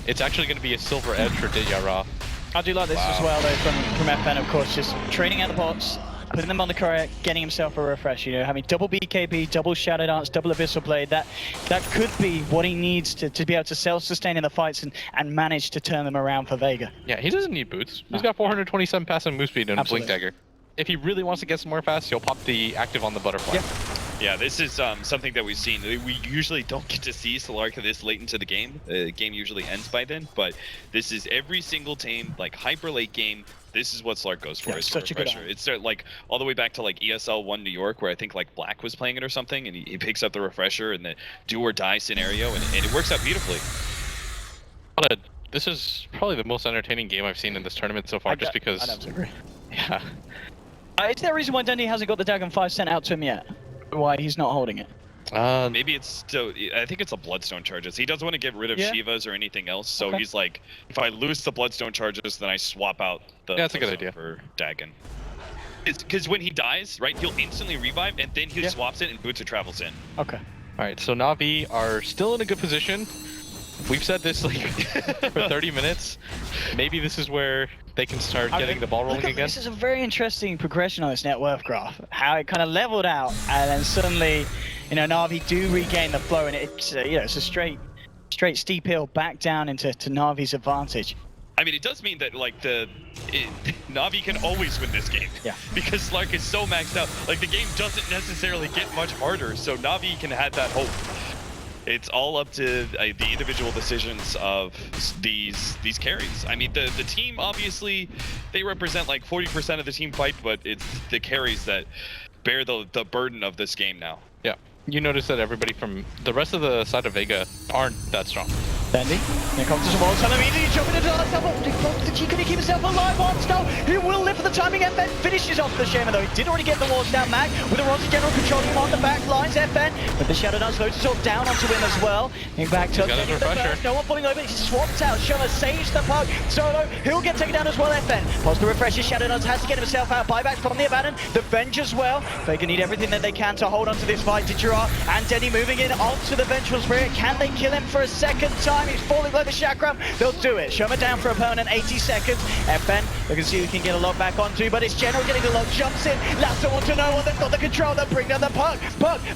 [SPEAKER 8] It's actually going to be a silver edge for Ditchira.
[SPEAKER 5] I do like this as well, though, from FN, of course, just trading out the bots, putting them on the correct, getting himself a refresh, you know, having double BKB, double Shadow Dance, double Abyssal Blade. That could be what he needs to be able to self-sustain in the fights and manage to turn them around for Vega.
[SPEAKER 8] Yeah, he doesn't need boots. He's got 427 passive move speed and a Blink Dagger. If he really wants to get some more fast, he'll pop the active on the butterfly.
[SPEAKER 5] Yeah.
[SPEAKER 7] Yeah, this is something that we've seen. We usually don't get to see Solarka this late into the game. The game usually ends by then, but this is every single team, like hyper late game, this is what Slark goes for.
[SPEAKER 5] Yeah,
[SPEAKER 7] is
[SPEAKER 5] such a good
[SPEAKER 7] refresher. It's like all the way back to like ESL One New York, where I think like Black was playing it or something, and he picks up the refresher in the do or die scenario, and it works out beautifully.
[SPEAKER 8] This is probably the most entertaining game I've seen in this tournament so far, just because...
[SPEAKER 5] I'd have to agree.
[SPEAKER 8] Yeah.
[SPEAKER 5] Is there a reason why Dendi hasn't got the Dagon 5 sent out to him yet? Why he's not holding it?
[SPEAKER 7] Maybe it's still, I think it's a Bloodstone charges. He doesn't want to get rid of Shivas or anything else, so he's like, if I lose the Bloodstone charges, then I swap out the
[SPEAKER 8] that's a good idea
[SPEAKER 7] for Dagon. It's because when he dies, right, he'll instantly revive, and then he swaps it and Boots or travels in.
[SPEAKER 5] Okay.
[SPEAKER 8] Alright, so Na'Vi are still in a good position. We've said this like for 30 minutes. Maybe this is where they can start getting the ball rolling again.
[SPEAKER 5] This is a very interesting progression on this net worth graph. How it kind of leveled out, and then suddenly, you know, Na'Vi do regain the flow, and it's you know, it's a straight steep hill back down into Na'Vi's advantage.
[SPEAKER 7] I mean, it does mean that like Na'Vi can always win this game.
[SPEAKER 5] Yeah.
[SPEAKER 7] Because Slark is so maxed out. Like the game doesn't necessarily get much harder, so Na'Vi can have that hope. It's all up to the individual decisions of these carries. I mean, the team, obviously, they represent like 40% of the team fight, but it's the carries that bear the burden of this game now.
[SPEAKER 8] Yeah. You notice that everybody from the rest of the side of Vega aren't that strong.
[SPEAKER 5] Dendi, here comes the ball, immediately jumping into the double. He couldn't keep himself alive on Snow. He will live for the timing. FN finishes off the Shaman, though. He did already get the walls down. Mag with the Rossi General controlling him on the back lines. FN, but the Shadow Dance loads himself down onto him as well. He back to the no one pulling over. He swaps out. Shoma saves the puck. Solo, he'll get taken down as well. FN pulls the refresher. Shadow Dance has to get himself out. Buyback from the Abaddon. The Venge as well. Vega need everything that they can to hold on to this fight. Ditchira and Dendi moving in onto the Vengeful Spirit. Can they kill him for a second time? He's falling like the Chakram. They'll do it. Shoma down for opponent. 80 seconds. FN, we can see who can get a lock back onto, but it's General getting the lock. Jumps in. Lasso on to no one. They've got the control. They'll bring down the puck.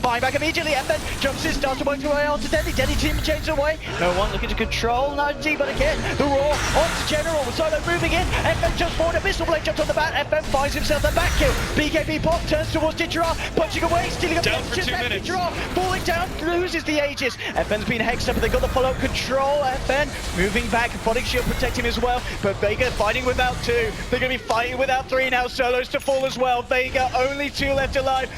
[SPEAKER 5] Buying back immediately. FN jumps in. Starts to work their way onto Dendi. Dendi team changes away. No one looking to control. No G, but again, the Roar onto General. Solo moving in. FN just forward. Abyssal Blade jumps on the bat. FN finds himself the back kill. BKB pop turns towards Ditchira. Punching away. Stealing a
[SPEAKER 7] down for 2 minutes.
[SPEAKER 5] Ditchira falling down. Loses the Aegis. FN's been hexed up, but they got the follow-up control. FN moving back. Aphotic Shield protecting him as well. But Vega fighting without 2. They're going to be fighting without 3 now. Solos to fall as well. Vega only 2 left alive.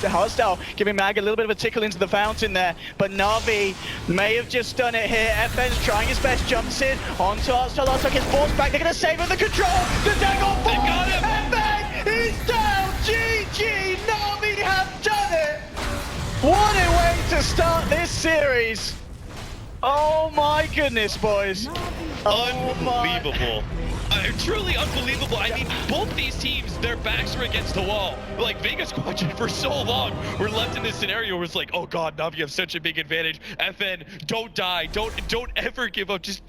[SPEAKER 5] The Hostile giving Mag a little bit of a tickle into the fountain there. But Na'Vi may have just done it here. FN's trying his best. Jumps in onto Hostile. Hostile gets forced back. They're going to save with the control. The Dagon
[SPEAKER 7] They got him.
[SPEAKER 5] FN is down. GG. Na'Vi have done it. What a way to start this series. Oh my goodness, boys.
[SPEAKER 7] Unbelievable. Truly unbelievable. I mean, both these teams, their backs were against the wall. Like, Vega Squadron for so long were left in this scenario where it's like, oh god, Na'Vi have such a big advantage. FN, don't die. Don't ever give up. Just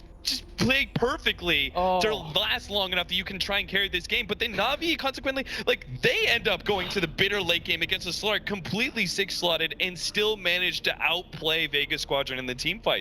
[SPEAKER 7] play perfectly to last long enough that you can try and carry this game. But then Na'Vi, consequently, like, they end up going to the bitter late game against the Slark, completely 6-slotted, and still managed to outplay Vega Squadron in the team fight.